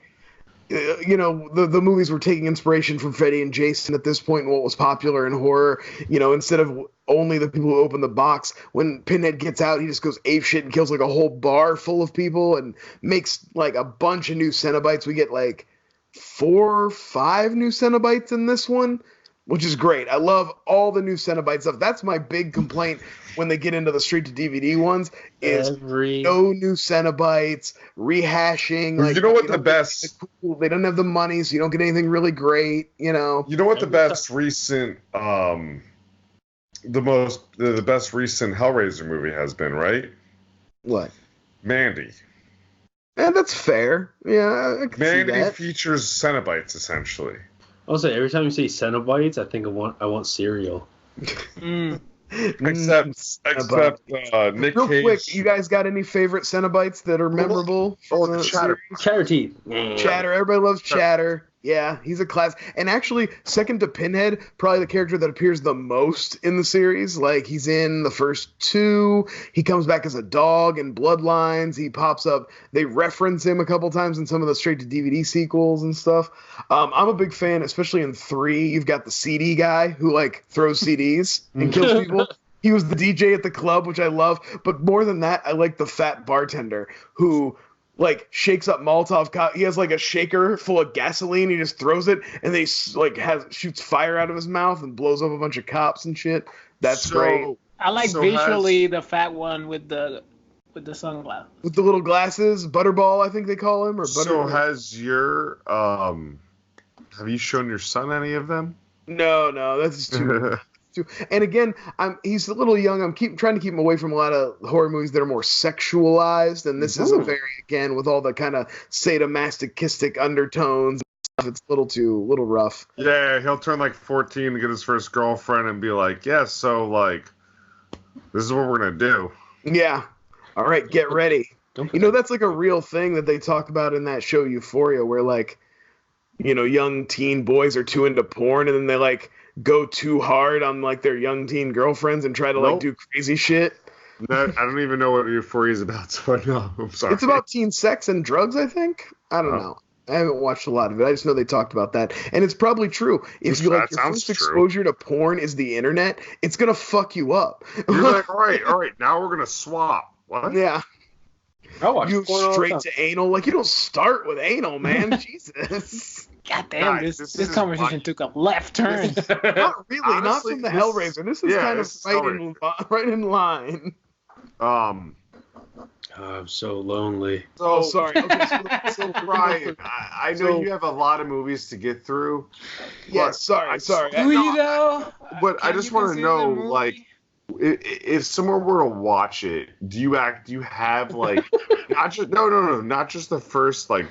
the movies were taking inspiration from Freddy and Jason at this point, and what was popular in horror. Instead of only the people who open the box, when Pinhead gets out, he just goes apeshit and kills like a whole bar full of people and makes like a bunch of new Cenobites. We get like 4 or 5 new Cenobites in this one, which is great. I love all the new Cenobite stuff. That's my big complaint when they get into the straight to DVD ones is no new Cenobites, rehashing. Like, you know what the best? They don't have the money, so you don't get anything really great. You know what the best recent, the best recent Hellraiser movie has been, right? What? Mandy. Yeah, that's fair. Yeah, I can Mandy see that. features Cenobites essentially. I'll say every time you say Cenobites, I think I want cereal. Except Nick Real Cage. quick, you guys got any favorite Cenobites that are memorable? The Chatter. Chatter teeth. Chatter. Everybody loves Chatter. Yeah, he's a class. And actually, second to Pinhead, probably the character that appears the most in the series. Like, he's in the first 2. He comes back as a dog in Bloodlines. He pops up. They reference him a couple times in some of the straight-to-DVD sequels and stuff. I'm a big fan, especially in 3. You've got the CD guy who, like, throws CDs and kills people. He was the DJ at the club, which I love. But more than that, I like the fat bartender who, like, shakes up Molotov. He has, like, a shaker full of gasoline. He just throws it, and they, like, shoots fire out of his mouth and blows up a bunch of cops and shit. That's great. I like visually the fat one with the sunglasses. With the little glasses. Butterball, I think they call him. Or So has your, have you shown your son any of them? No, that's too... And again, he's a little young. I'm trying to keep him away from a lot of horror movies that are more sexualized, and this is a very, again, with all the kind of sadomasochistic undertones. It's a little rough. Yeah, he'll turn like 14 to get his first girlfriend and be like, yeah, so like, this is what we're gonna do. Yeah. All right, get ready. That's like a real thing that they talk about in that show Euphoria, where like, young teen boys are too into porn, and then they like go too hard on like their young teen girlfriends and try to like do crazy shit. No, I don't even know what Euphoria is about, so I know. I'm sorry. It's about teen sex and drugs, I think. I don't know. I haven't watched a lot of it. I just know they talked about that, and it's probably true. If you like your first exposure to porn is the internet, it's gonna fuck you up. You're like, all right, now we're gonna swap. What? Yeah. I watch you straight to anal. Like, you don't start with anal, man. Jesus. God damn, this conversation took a left turn. Not really, honestly, not from the Hellraiser. This is kind of right in line. I'm so lonely. Sorry. Okay, so Brian, I know you have a lot of movies to get through. Yes, sorry. Do you though? But I just want to know, like, if someone were to watch it, do you have like not just the first like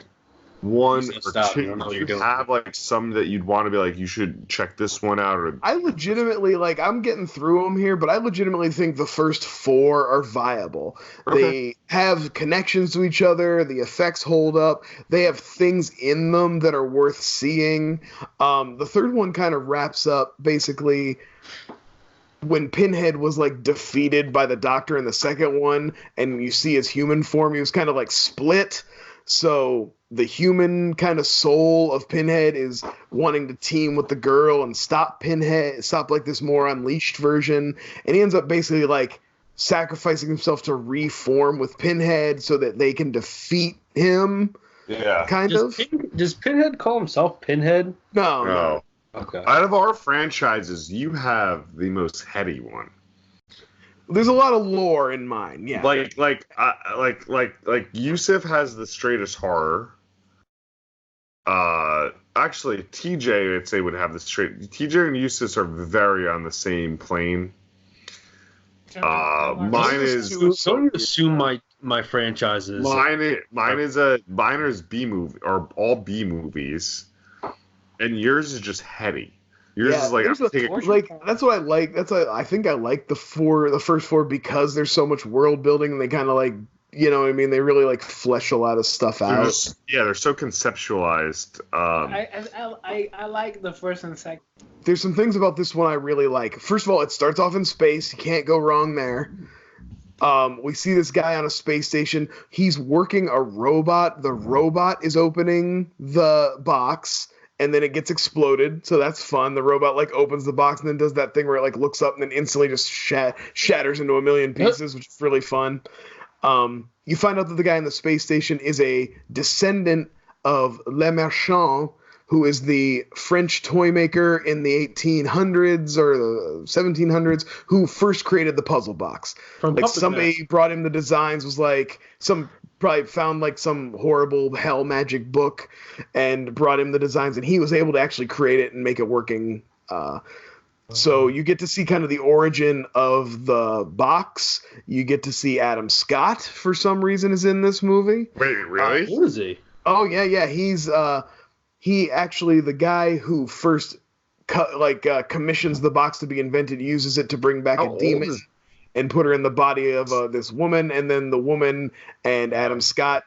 1 or 2? You have like some that you'd want to be like, you should check this one out? Or I legitimately, like, I'm getting through them here, but I legitimately think the first 4 are viable. Okay. They have connections to each other. The effects hold up. They have things in them that are worth seeing. The third one kind of wraps up basically when Pinhead was like defeated by the Doctor in the second one, and you see his human form, he was kind of like split. So the human kind of soul of Pinhead is wanting to team with the girl and stop like this more unleashed version. And he ends up basically like sacrificing himself to reform with Pinhead so that they can defeat him. Yeah. Does Pinhead call himself Pinhead? No. Okay. Out of our franchises, you have the most heady one. There's a lot of lore in mine, yeah. Like JUSEF has the straightest horror. Actually, TJ, I'd say, would have the straight. TJ and JUSEF are very on the same plane. Mine is. Don't assume my franchises. Mine is B movie or all B movies. And yours is just heady. Yours is like that's what I like. That's why I think I like the first 4 because there's so much world building and they kind of like, you know what I mean? They really like flesh a lot of stuff out. They're so conceptualized. I like the first and second. There's some things about this one I really like. First of all, it starts off in space. You can't go wrong there. We see this guy on a space station. He's working a robot. The robot is opening the box, and then it gets exploded. So that's fun. The robot like opens the box and then does that thing where it like looks up and then instantly just shatters into a million pieces, which is really fun. You find out that the guy in the space station is a descendant of Le Marchand, who is the French toy maker in the 1800s or the 1700s, who first created the puzzle box. Like somebody brought him the designs, was like probably found like some horrible hell magic book and brought him the designs, and he was able to actually create it and make it working. So you get to see kind of the origin of the box. You get to see Adam Scott for some reason is in this movie. Wait, really? Who is he? Oh yeah. He actually, the guy who first commissions the box to be invented, uses it to bring back a demon and put her in the body of this woman, and then the woman and Adam Scott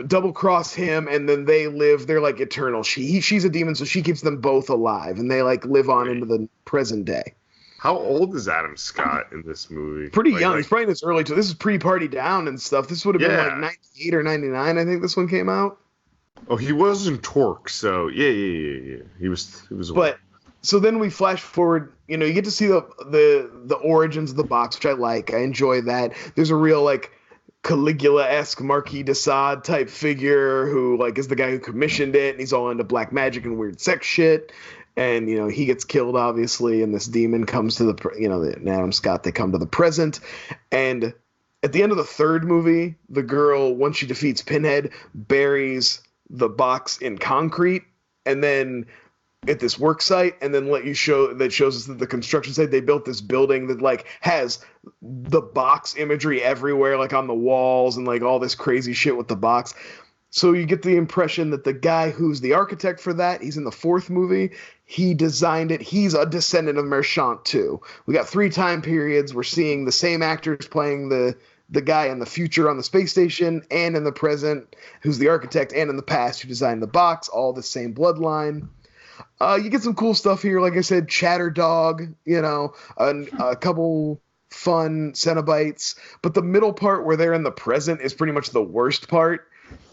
double cross him, and then they're like eternal. She's a demon, so she keeps them both alive, and they like live on into the present day. How old is Adam Scott in this movie? Pretty young. He's probably in his early. This is pre-Party Down and stuff. This would have been like 98 or 99. I think this one came out. Oh, he was in Torque, so yeah. He was. But so then we flash forward. You get to see the origins of the box, which I like. I enjoy that. There's a real like Caligula-esque Marquis de Sade type figure who like is the guy who commissioned it, and he's all into black magic and weird sex shit. And he gets killed obviously, and this demon comes to the Adam Scott. They come to the present, and at the end of the third movie, the girl, once she defeats Pinhead, buries the box in concrete, and then at this work site, and then shows us that the construction site, they built this building that like has the box imagery everywhere, like on the walls, and like all this crazy shit with the box. So you get the impression that the guy who's the architect for that, he's in the fourth movie, he designed it. He's a descendant of Marchand too. We got 3 time periods. We're seeing the same actors playing the guy in the future on the space station, and in the present, who's the architect, and in the past, who designed the box, all the same bloodline. You get some cool stuff here, like I said, Chatter Dog, a couple fun Cenobites, but the middle part where they're in the present is pretty much the worst part.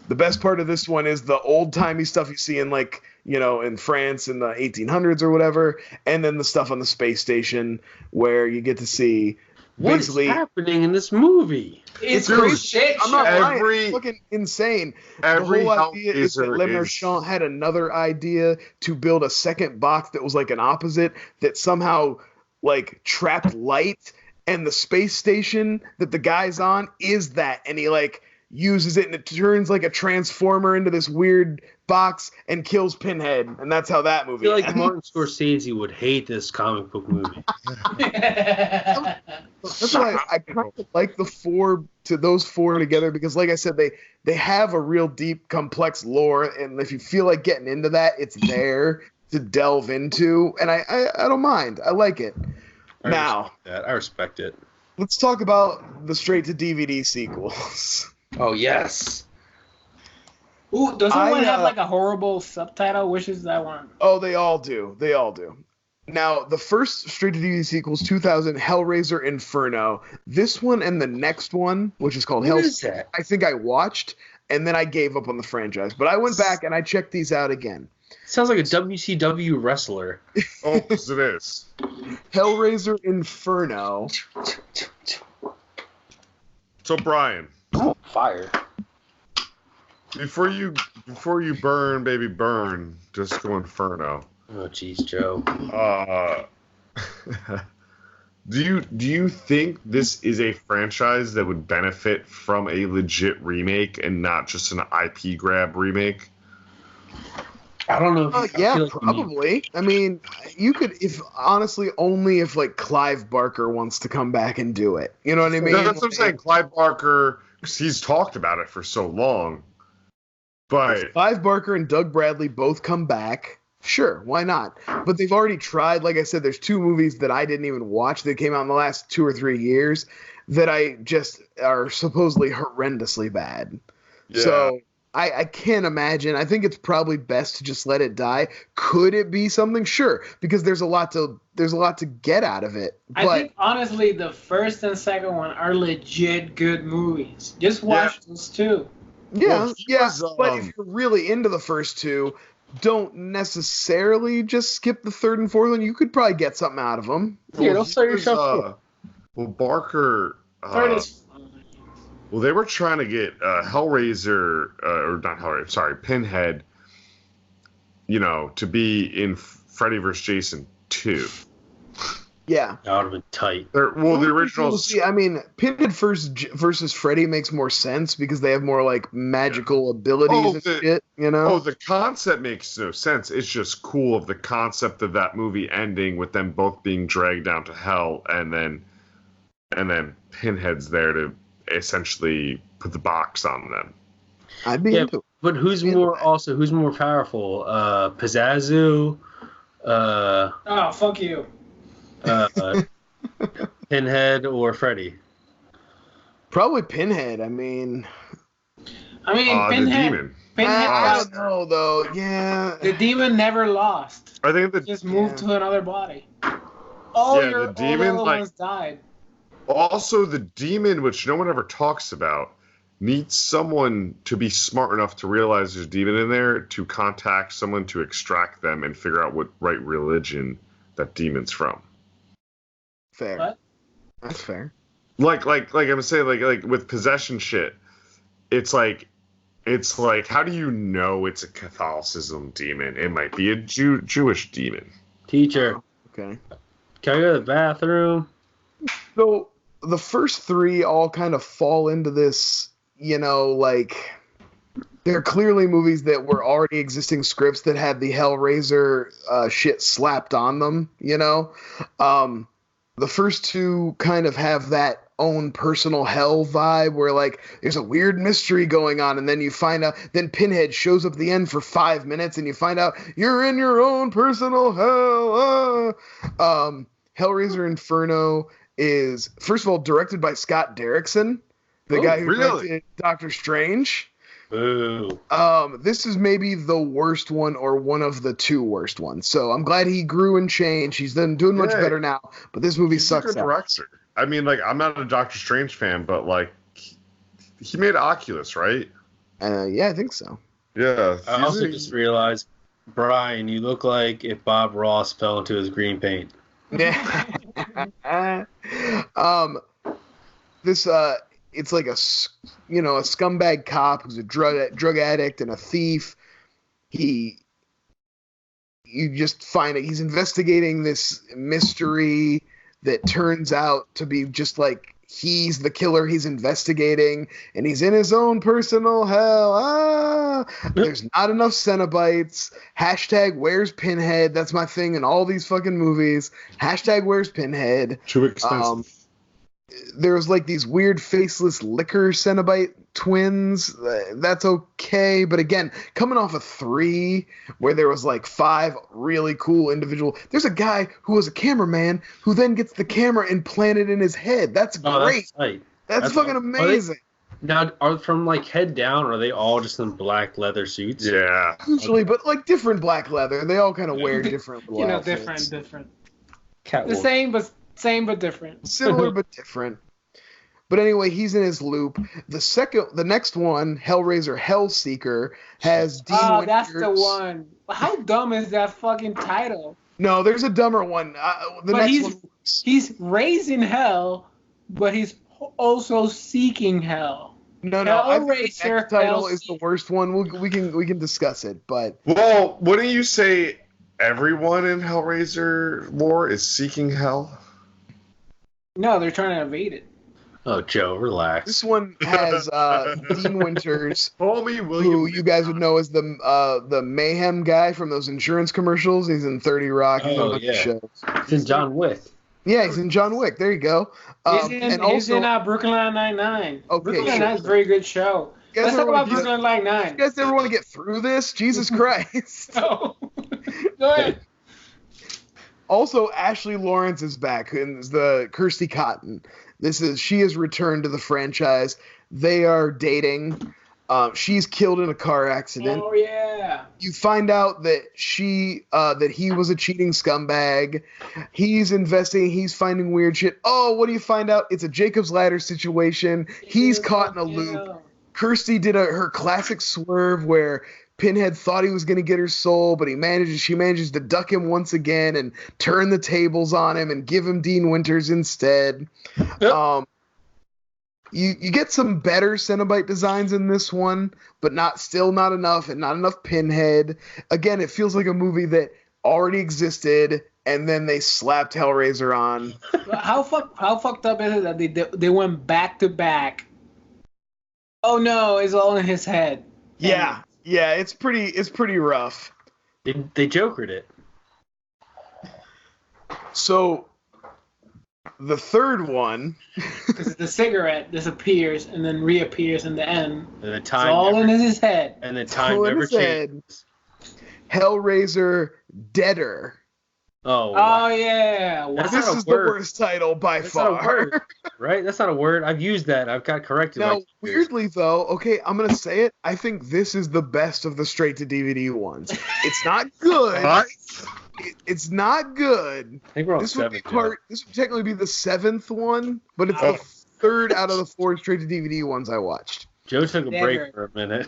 The best part of this one is the old-timey stuff you see in in France in the 1800s or whatever, and then the stuff on the space station where you get to see what is happening in this movie? It's crazy shit. I'm not lying. It's fucking insane. The whole idea is that Le Marchand had another idea to build a second box that was like an opposite that somehow like trapped light, and the space station that the guy's on is that, and he like uses it and it turns like a transformer into this weird box and kills Pinhead, and that's how that movie I feel like Martin Scorsese would hate this comic book movie. That's why I kind of like those four together, because like I said, they have a real deep, complex lore, and if you feel like getting into that, it's there to delve into, and I don't mind. I like it. I respect it. Let's talk about the straight-to-DVD sequels. Oh, yes. Ooh, doesn't one have like a horrible subtitle? Which is that one? Oh, they all do. Now, the first straight-to-DVD sequels, 2000, Hellraiser Inferno. This one and the next one, which is called Hellraiser, I think I watched, and then I gave up on the franchise. But I went back and I checked these out again. Sounds like a WCW wrestler. Oh, yes, it is. Hellraiser Inferno. So, Brian. Oh, fire. Before you burn, baby, burn, just go Inferno. Oh, jeez, Joe. Do you think this is a franchise that would benefit from a legit remake and not just an IP grab remake? I don't know. Yeah, probably. I mean, you could, only if like Clive Barker wants to come back and do it. You know what I mean? That's what I'm saying. Clive Barker, he's talked about it for so long. But if Clive Barker and Doug Bradley both come back, sure, why not? But they've already tried. Like I said, there's 2 movies that I didn't even watch that came out in the last 2 or 3 years that I just are supposedly horrendously bad. Yeah. So I can't imagine. I think it's probably best to just let it die. Could it be something? Sure, because there's a lot to get out of it. I think honestly, the first and second one are legit good movies. Just watch those two. Yeah, but if you're really into the first two, don't necessarily just skip the third and fourth one. You could probably get something out of them. Yeah, don't sell yourself. Well, Barker. Third is. Well, they were trying to get Hellraiser, or not Hellraiser, sorry, Pinhead, to be in Freddy vs. Jason 2. Yeah. That would have been tight. The original... See, I mean, Pinhead versus Freddy makes more sense because they have more, like, magical abilities and shit, Oh, the concept makes no sense. It's just cool of the concept of that movie ending with them both being dragged down to hell, and then Pinhead's there to essentially put the box on them. I'd be into it. But who's more powerful? Pizzazu? Oh, fuck you. Pinhead or Freddy? Probably Pinhead. I mean, Pinhead. The demon. Pinhead. I don't know though. Yeah. The demon never lost. I think Just moved to another body. All the demon, all the other ones died. Also, the demon, which no one ever talks about, needs someone to be smart enough to realize there's a demon in there to contact someone to extract them and figure out what right religion that demon's from. Fair. What? That's fair. Like I'm saying, like with possession shit, it's like how do you know it's a Catholicism demon? It might be a Jewish demon. Teacher. Okay. Can I go to the bathroom? So the first three all kind of fall into this, like they're clearly movies that were already existing scripts that had the Hellraiser shit slapped on them, The first two kind of have that own personal hell vibe where like there's a weird mystery going on, and then you find out, then Pinhead shows up at the end for 5 minutes and you find out you're in your own personal hell. Hellraiser Inferno is, first of all, directed by Scott Derrickson, the guy who directed Doctor Strange. Boo. This is maybe the worst one or one of the two worst ones. So I'm glad he grew and changed. He's doing much better now. But this movie sucks. He's a good director. I mean, like, I'm not a Doctor Strange fan, but like, he made Oculus, right? Yeah, I think so. Yeah. I also just realized, Brian, you look like if Bob Ross fell into his green paint. Yeah. This it's like a scumbag cop who's a drug addict and a thief. You just find that he's investigating this mystery that turns out to be just like he's the killer he's investigating, and he's in his own personal hell. There's not enough Cenobites. # where's Pinhead? That's my thing in all these fucking movies. # where's Pinhead? Too expensive. There's like these weird faceless liquor Cenobite twins. That's okay, but again, coming off of 3 where there was like 5 really cool individual. There's a guy who was a cameraman who then gets the camera implanted in his head. That's great. That's fucking amazing. Now, are from like head down, or are they all just in black leather suits? Yeah. Usually, but like different black leather. They all kind of wear different outfits. different. Catwalk. The same but different. Similar but different. But anyway, he's in his loop. The next one, Hellraiser Hellseeker, has Dean Winters. That's the one. How dumb is that fucking title? No, there's a dumber one. He's raising hell, but he's also seeking hell. No. I think the next title is the worst one. We can discuss it, but well, wouldn't you say everyone in Hellraiser lore is seeking hell? No, they're trying to evade it. Oh, Joe, relax. This one has Dean Winters, who you guys would know as the mayhem guy from those insurance commercials. He's in 30 Rock. He's on a bunch of shows. He's in John Wick. Yeah, he's in John Wick. There you go. He's in Brooklyn Nine-Nine. Okay, Brooklyn Nine-Nine is a very good show. Let's talk about Brooklyn Nine-Nine. You guys ever want to get through this? Jesus Christ. No. Go ahead. Also, Ashley Lawrence is back, and the Kirsty Cotton. She has returned to the franchise. They are dating. She's killed in a car accident. Oh yeah. You find out that that he was a cheating scumbag. He's investing. He's finding weird shit. Oh, what do you find out? It's a Jacob's Ladder situation. He's caught in a loop. Kirsty did her classic swerve where Pinhead thought he was going to get her soul, but she manages to duck him once again and turn the tables on him and give him Dean Winters instead. Yep. You get some better Cenobite designs in this one, but still not enough, and not enough Pinhead. Again, it feels like a movie that already existed, and then they slapped Hellraiser on. How fucked up is it that they went back to back? Oh no, it's all in his head. Yeah, it's pretty rough. They Jokered it. So the third one, because the cigarette disappears and then reappears in the end. And the time it's all in his head. And the time never changes. Hellraiser Deader. Oh, wow. Yeah. This is the worst title by far. Not a word, right? That's not a word. I've used that. I've got corrected. Now, weirdly though, okay, I'm gonna say it. I think this is the best of the straight to DVD ones. It's not good. It's not good. I think we're on seven. This would technically be the seventh one, but it's the third out of the four straight to DVD ones I watched. Joe took a break for a minute.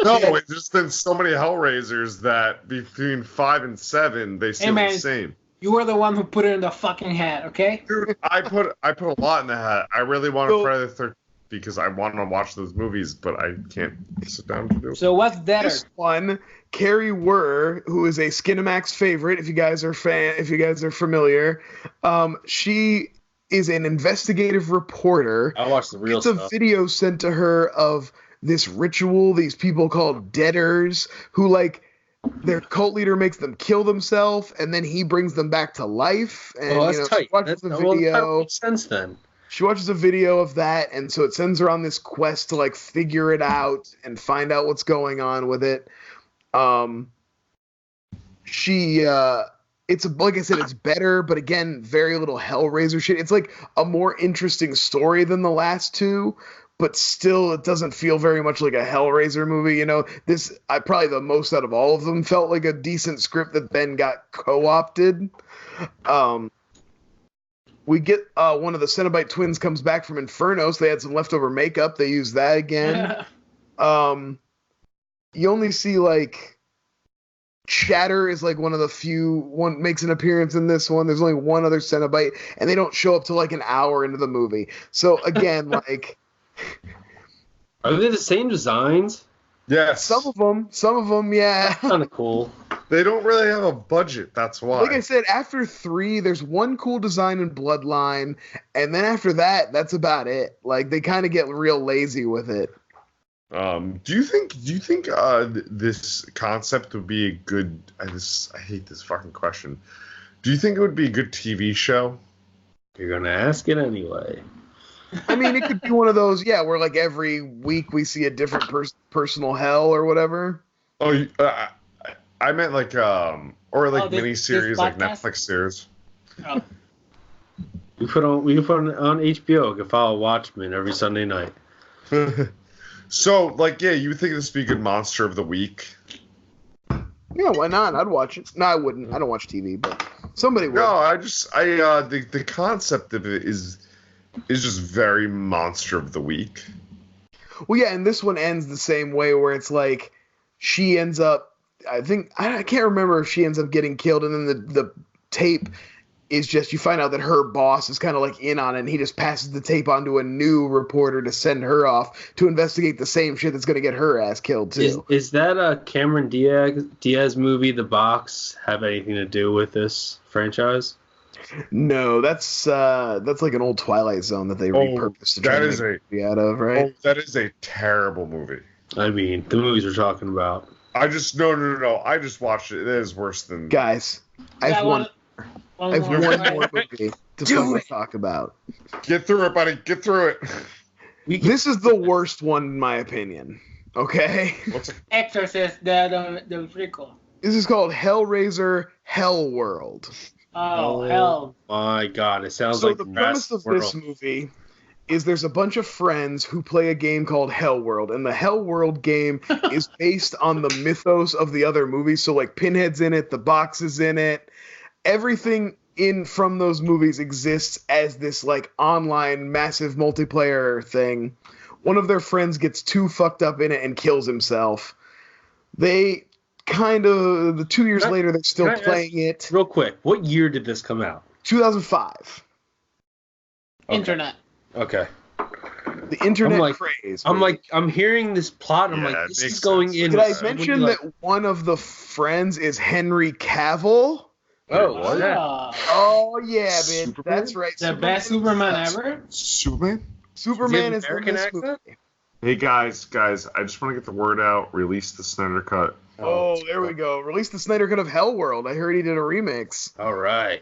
No, it's just been so many Hellraisers that between 5 and 7 they seem the same. You were the one who put it in the fucking hat, okay? Dude, I put a lot in the hat. I really wanted Friday the 13th because I want to watch those movies, but I can't sit down to do it. So what's Deader? This one, Carrie Wurr, who is a Skinamax favorite, if you guys are familiar, she is an investigative reporter. I watched the real stuff. It's a video sent to her of this ritual, these people called Deaders, who their cult leader makes them kill themselves, and then he brings them back to life. And that's tight. She watches the video. Makes sense then. She watches a video of that, and so it sends her on this quest to figure it out and find out what's going on with it. It's like I said, it's better, but again, very little Hellraiser shit. It's a more interesting story than the last two, but still, it doesn't feel very much like a Hellraiser movie. This probably the most out of all of them felt like a decent script that then got co-opted. We get one of the Cenobite twins comes back from Inferno, so they had some leftover makeup. They use that again. You only see Shatter is one of the few one makes an appearance in this one. There's only one other Cenobite, and they don't show up till an hour into the movie. So again, are they the same designs? Yes. Some of them, yeah. Kind of cool. They don't really have a budget, that's why. Like I said, after 3, there's one cool design in Bloodline, and then after that, that's about it. They kind of get real lazy with it. Do you think this concept would be a good? I hate this fucking question. Do you think it would be a good TV show? You're gonna ask it anyway. I mean, it could be one of those, where every week we see a different personal hell or whatever. Oh, I meant or miniseries, Netflix series. Oh. We put on HBO. You can follow Watchmen every Sunday night. So, you would think this would be a good monster of the week? Yeah, why not? I'd watch it. No, I wouldn't. I don't watch TV, but somebody would. No, the concept of it is just very monster of the week. Well, yeah, and this one ends the same way, where it's she ends up, I can't remember if she ends up getting killed, and then the tape is just, you find out that her boss is kind of in on it, and he just passes the tape on to a new reporter to send her off to investigate the same shit that's going to get her ass killed too. Is that a Cameron Diaz movie, The Box, have anything to do with this franchise? No, that's an old Twilight Zone that they repurposed to try to make a movie out of, right? Oh, that is a terrible movie. I mean, the movies we're talking about. I just no. I just watched it. It is worse than. Guys, I have one more movie to talk about. Get through it, buddy. Get through it. This is the worst one in my opinion. Okay. Exorcist, the prequel. This is called Hellraiser Hell World. Oh, hell. My God, it sounds so like the premise of this movie is there's a bunch of friends who play a game called Hellworld, and the Hellworld game is based on the mythos of the other movies. So like Pinhead's in it, the box is in it, everything in from those movies exists as this like online massive multiplayer thing. One of their friends gets too fucked up in it and kills himself. They kind of 2 years later they're still playing it. Real quick, what year did this come out? 2005. Okay. Internet. Okay. The internet craze. I'm hearing this plot. I'm Yeah, like, it this makes is going sense. in. Did I mention that one of the friends is Henry Cavill? Oh, What? Oh yeah, bitch. Superman? That's right. The best Superman ever? Superman? Superman is in American this accent? movie. Hey guys, I just want to get the word out. Release the Snyder Cut. Oh, there we go. Release the Snyder Cut of Hellworld. I heard he did a remix. All right.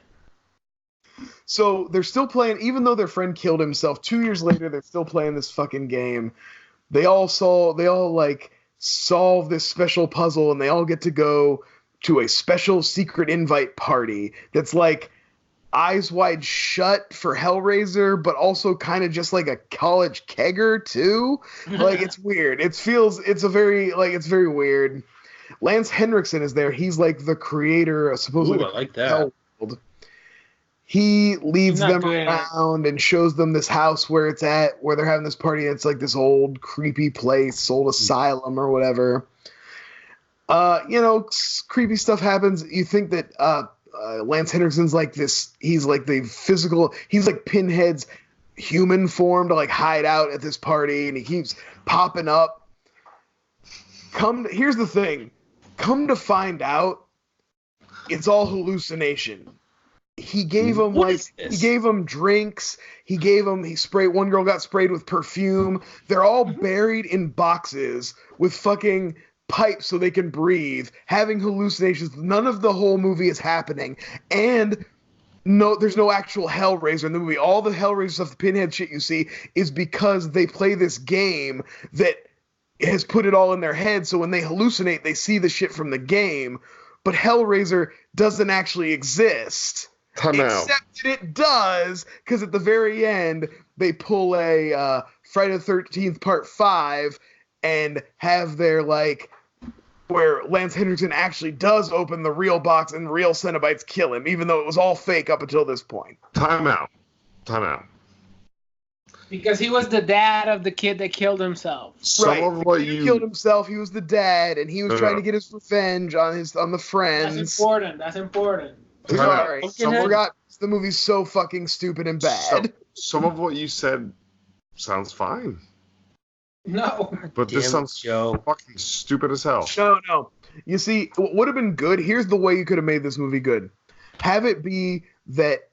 So they're still playing, even though their friend killed himself. 2 years later, they're still playing this fucking game. They all solve this special puzzle, and they all get to go to a special secret invite party that's like Eyes Wide Shut for Hellraiser, but also kind of just like a college kegger too. Like it's weird. It's very weird. Lance Henriksen is there. He's like the creator, supposedly. Ooh, I like that. Hellworld. He leads He's not them good. around and shows them this house where it's at, where they're having this party. It's like this old creepy place, old asylum or whatever. Creepy stuff happens. You think that Lance Henriksen's like this. He's like he's like Pinhead's human form to like hide out at this party, and he keeps popping up. Here's the thing. Come to find out, it's all hallucination. He gave him drinks. One girl got sprayed with perfume. They're all buried in boxes with fucking pipes so they can breathe, having hallucinations. None of the whole movie is happening. And no, there's no actual Hellraiser in the movie. All the Hellraiser stuff, the Pinhead shit you see, is because they play this game that has put it all in their head. So when they hallucinate, they see the shit from the game. But Hellraiser doesn't actually exist. Time out. Except that it does, because at the very end, they pull a Friday the 13th Part 5 and have their, like, where Lance Henriksen actually does open the real box and real Cenobites kill him, even though it was all fake up until this point. Time out. Because he was the dad of the kid that killed himself. Some of what He killed himself. He was the dad, and he was trying to get his revenge on the friends. That's important. Sorry, I forgot the movie's so fucking stupid and bad. Some of what you said sounds fine. No. But this sounds fucking stupid as hell. No. You see, what would have been good, here's the way you could have made this movie good. Have it be that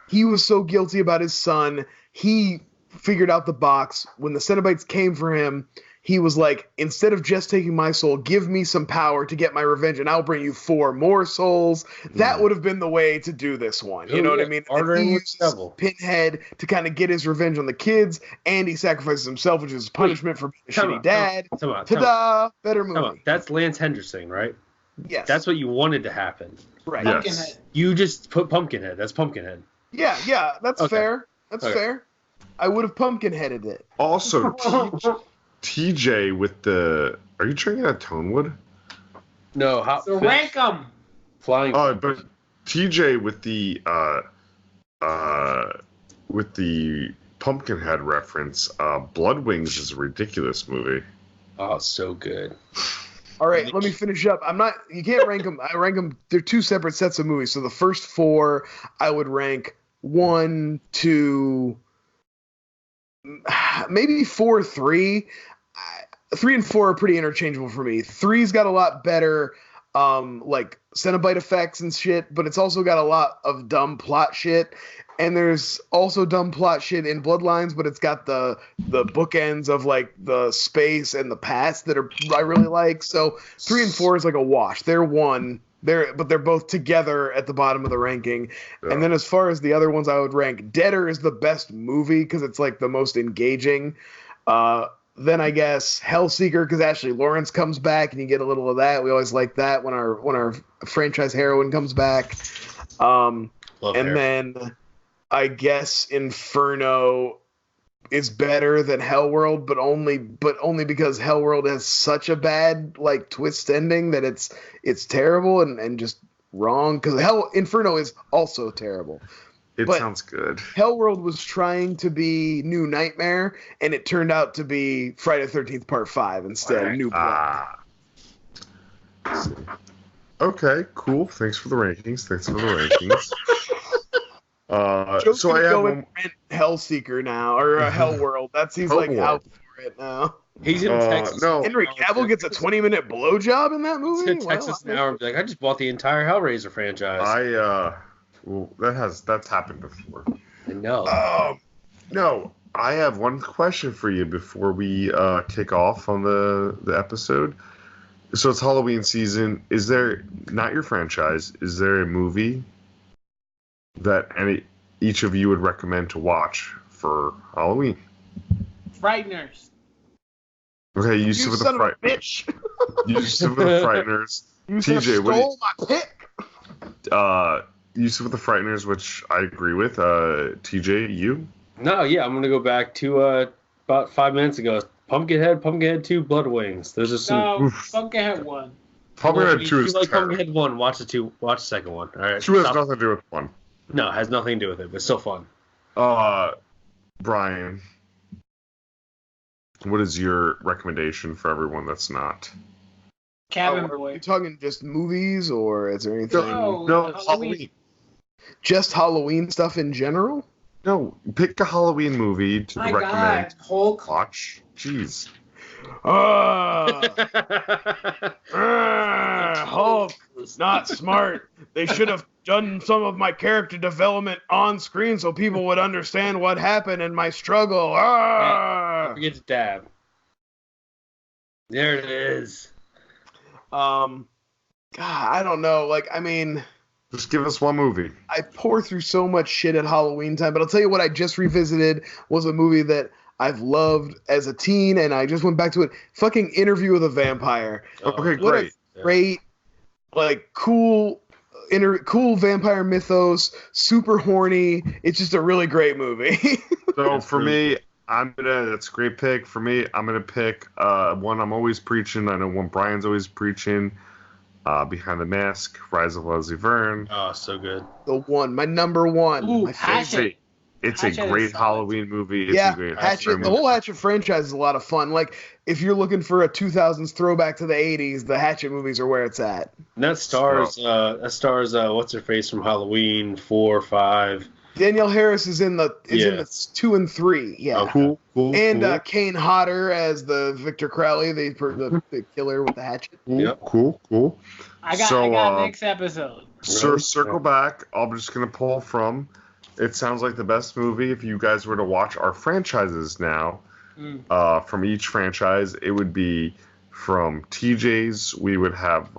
he was so guilty about his son, he figured out the box. When the Cenobites came for him, he was like, instead of just taking my soul, give me some power to get my revenge, and I'll bring you 4 more souls. That would have been the way to do this one. You know what I mean? He uses Pinhead to kind of get his revenge on the kids, and he sacrifices himself, which is punishment for being a shitty dad. Ta-da! Better movie. That's Lance Henriksen, right? Yes. That's what you wanted to happen. Right. Yes. Pumpkinhead. You just put Pumpkinhead. That's Pumpkinhead. Yeah, that's Okay. fair. That's fair. I would have Pumpkinheaded it. Also, TJ with the... Are you drinking at Tonewood? No, So rank them. Flying. Oh, but TJ with the Pumpkinhead reference, Blood Wings is a ridiculous movie. Oh, so good. All right, let me finish up. You can't rank them. I rank them. They're 2 separate sets of movies. So the first 4, I would rank 1, 2, maybe 4, 3. 3 and 4 are pretty interchangeable for me. 3's got a lot better, like Cenobite effects and shit, but it's also got a lot of dumb plot shit. And there's also dumb plot shit in Bloodlines, but it's got the bookends of like the space and the past that I really like. So 3 and 4 is like a wash. They're but they're both together at the bottom of the ranking. Yeah. And then as far as the other ones, I would rank Deader is the best movie because it's like the most engaging. Then I guess Hellseeker because Ashley Lawrence comes back and you get a little of that. We always like that when our franchise heroine comes back. Then I guess Inferno is better than Hellworld, but only because Hellworld has such a bad like twist ending that it's terrible and just wrong. Because Inferno is also terrible. It But sounds good. Hellworld was trying to be New Nightmare, and it turned out to be Friday the 13th Part 5 instead. New Blood. Okay, cool. Thanks for the rankings. Joe's So I gonna have go one. and rent Hellseeker now, or Hellworld. That's he's like Hellworld. out for it now. He's in Texas. no. Henry Cavill gets a 20-minute blowjob in that He's movie. in Texas now and be like, I just bought the entire Hellraiser franchise. Well, that's happened before. I know. No, I have one question for you before we kick off on the episode. So it's Halloween season. Is there, not your franchise, is there a movie that each of you would recommend to watch for Halloween? Frighteners. Okay, You Yusuf with the son of a fright. bitch! Yusuf with the Frighteners. You TJ, what do stole my pick. Yusuf with the Frighteners, which I agree with. TJ, you? No, yeah, I'm gonna go back to about 5 minutes ago. Pumpkinhead 2, Blood Wings. Those are some. No, Pumpkinhead 1. Pumpkinhead 2 If is you like terrible. Pumpkinhead 1, watch the 2. Watch the second one. All right. 2 has Stop. nothing to do with 1. No, it has nothing to do with it, but still fun. Brian, what is your recommendation for everyone that's not? Cabin Are Boy. you talking just movies, or is there anything? No, No, Halloween. Just Halloween stuff in general? No, pick a Halloween movie to My recommend. God, Hulk. Watch. Jeez. Hulk, not smart. They should have done some of my character development on screen so people would understand what happened in my struggle. Don't forget to dab. There it is. God, I don't know. Like, I mean, Just give us one movie. I pour through so much shit at Halloween time, but I'll tell you what I just revisited was a movie that I've loved as a teen, and I just went back to it. Fucking Interview with a Vampire. Okay, What great. a great, like, cool vampire mythos, super horny. It's just a really great movie. So for me, that's a great pick. For me, I'm gonna pick one I'm always preaching. I know one Brian's always preaching. Behind the Mask, Rise of Leslie Verne. Oh, so good. The one, my number one. Ooh, My favorite. Hatchet. It's Hatchet a is great solid. Halloween movie. It's Yeah, a great Hatchet. The whole Hatchet franchise is a lot of fun. Like, if you're looking for a 2000s throwback to the 80s, the Hatchet movies are where it's at. And that stars what's her face from Halloween 4, 5. Danielle Harris is in the Yeah. 2 and 3. Yeah. Cool. And cool. Kane Hodder as the Victor Crowley, the killer with the hatchet. Yep. Cool. I got So, next episode. So circle back. I'm just gonna pull from. It sounds like the best movie. If you guys were to watch our franchises now, from each franchise, it would be from TJ's. We would have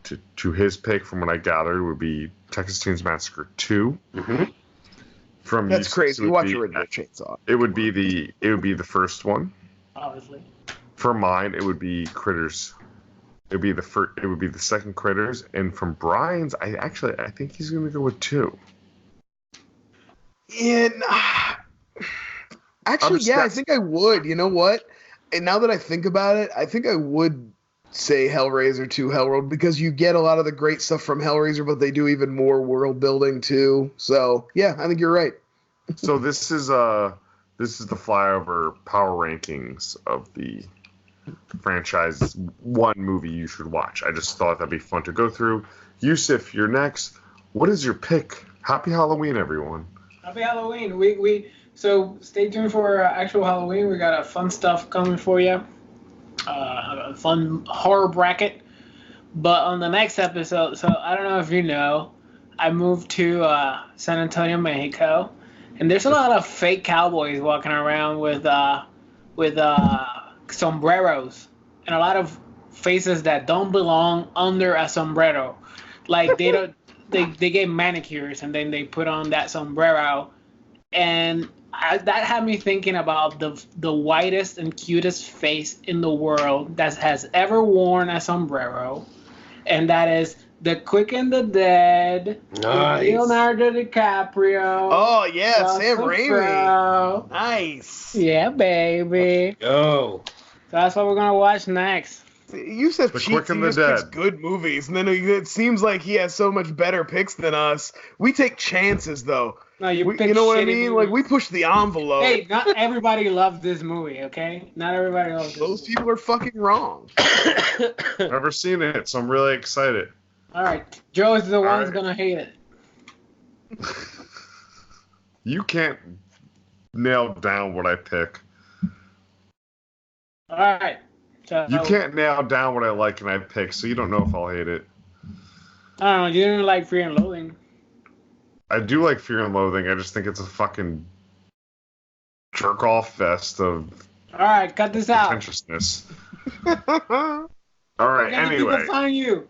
to his pick. From what I gathered, would be Texas Chainsaw Massacre 2. Mm-hmm. From That's Yusuf's crazy. would Watch be- Original Chainsaw. It would be the first one. Obviously. For mine, it would be Critters. It would be the second Critters, and from Brian's, I think he's gonna go with 2. Actually, yeah, I think I would. You know what? And now that I think about it, I think I would say Hellraiser 2 Hellworld, because you get a lot of the great stuff from Hellraiser, but they do even more world building too. So yeah, I think you're right. So this is the Flyover power rankings of the franchise. One movie you should watch. I just thought that'd be fun to go through. Yusuf, you're next. What is your pick? Happy Halloween, everyone. Happy Halloween. So stay tuned for actual Halloween. We got a fun stuff coming for you. A fun horror bracket. But on the next episode, so I don't know if you know, I moved to San Antonio, Mexico, and there's a lot of fake cowboys walking around with sombreros and a lot of faces that don't belong under a sombrero. Like they don't, they get manicures and then they put on that sombrero, and that had me thinking about the whitest and cutest face in the world that has ever worn a sombrero, and that is The Quick and the Dead. Nice. Leonardo DiCaprio. Oh yeah, Sam Russell Raimi. Crowe. Nice. Yeah, baby. Yo. So that's what we're gonna watch next. Yusef The cheats. Quick He and the just picks Dead. good movies, and then it seems like he has so much better picks than us. We take chances, though. No, you You pick know what I shitty mean? movies. Like we push the envelope. Hey, not everybody loves this movie, okay? Not everybody loves this Those movie. people are fucking wrong. Never seen it, so I'm really excited. All right, Joe is the one All who's right. gonna hate it. You can't nail down what I pick. All right. So, You can't nail down what I like and I pick, so you don't know if I'll hate it. I don't know. You didn't like Fear and Loathing. I do like Fear and Loathing. I just think it's a fucking jerk-off fest of All right, cut this out. pretentiousness. All right, Where can the anyway. people find you?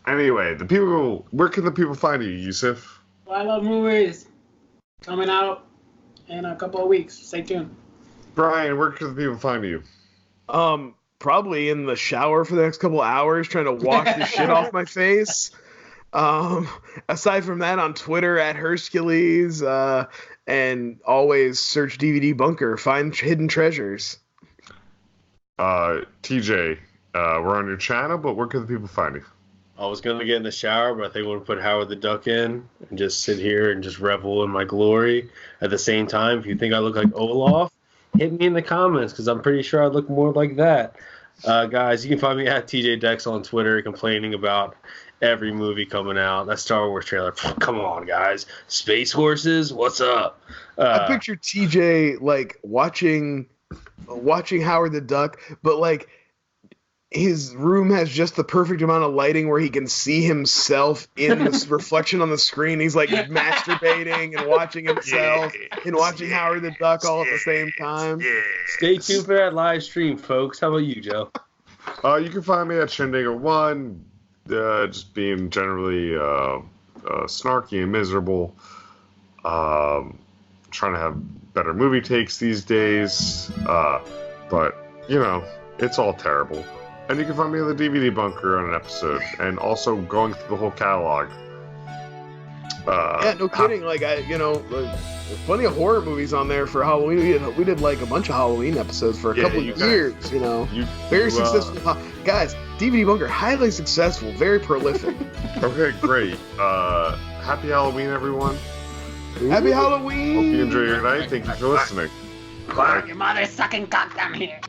Anyway, where can the people find you, Yusuf? I Love Movies coming out in a couple of weeks. Stay tuned. Brian, where can the people find you? Probably in the shower for the next couple hours, trying to wash the shit off my face. Aside from that, on Twitter at Hercules, and always search DVD Bunker, find hidden treasures. TJ, we're on your channel, but where can the people find you? I was gonna get in the shower, but I think I'm gonna put Howard the Duck in and just sit here and just revel in my glory. At the same time, if you think I look like Olaf, hit me in the comments because I'm pretty sure I look more like that. Guys, you can find me at TJ Dex on Twitter, complaining about every movie coming out. That Star Wars trailer, come on, guys! Space horses, what's up? I picture TJ like watching Howard the Duck, but like his room has just the perfect amount of lighting where he can see himself in this reflection on the screen. He's like masturbating and watching himself and watching Howard the Duck all at the same time. Stay tuned for that live stream, folks. How about you, Joe? You can find me at Shindiga1, just being generally snarky and miserable. Trying to have better movie takes these days. But, you know, it's all terrible. And you can find me in the DVD Bunker on an episode, and also going through the whole catalog. Yeah, no kidding. Like there's plenty of horror movies on there for Halloween. We did like a bunch of Halloween episodes for a couple of years. Very successful. Guys, DVD Bunker, highly successful, very prolific. Okay, great. Happy Halloween, everyone. Happy Halloween! Hope you enjoy your night. Thank you for listening. Your mother's sucking cock down here.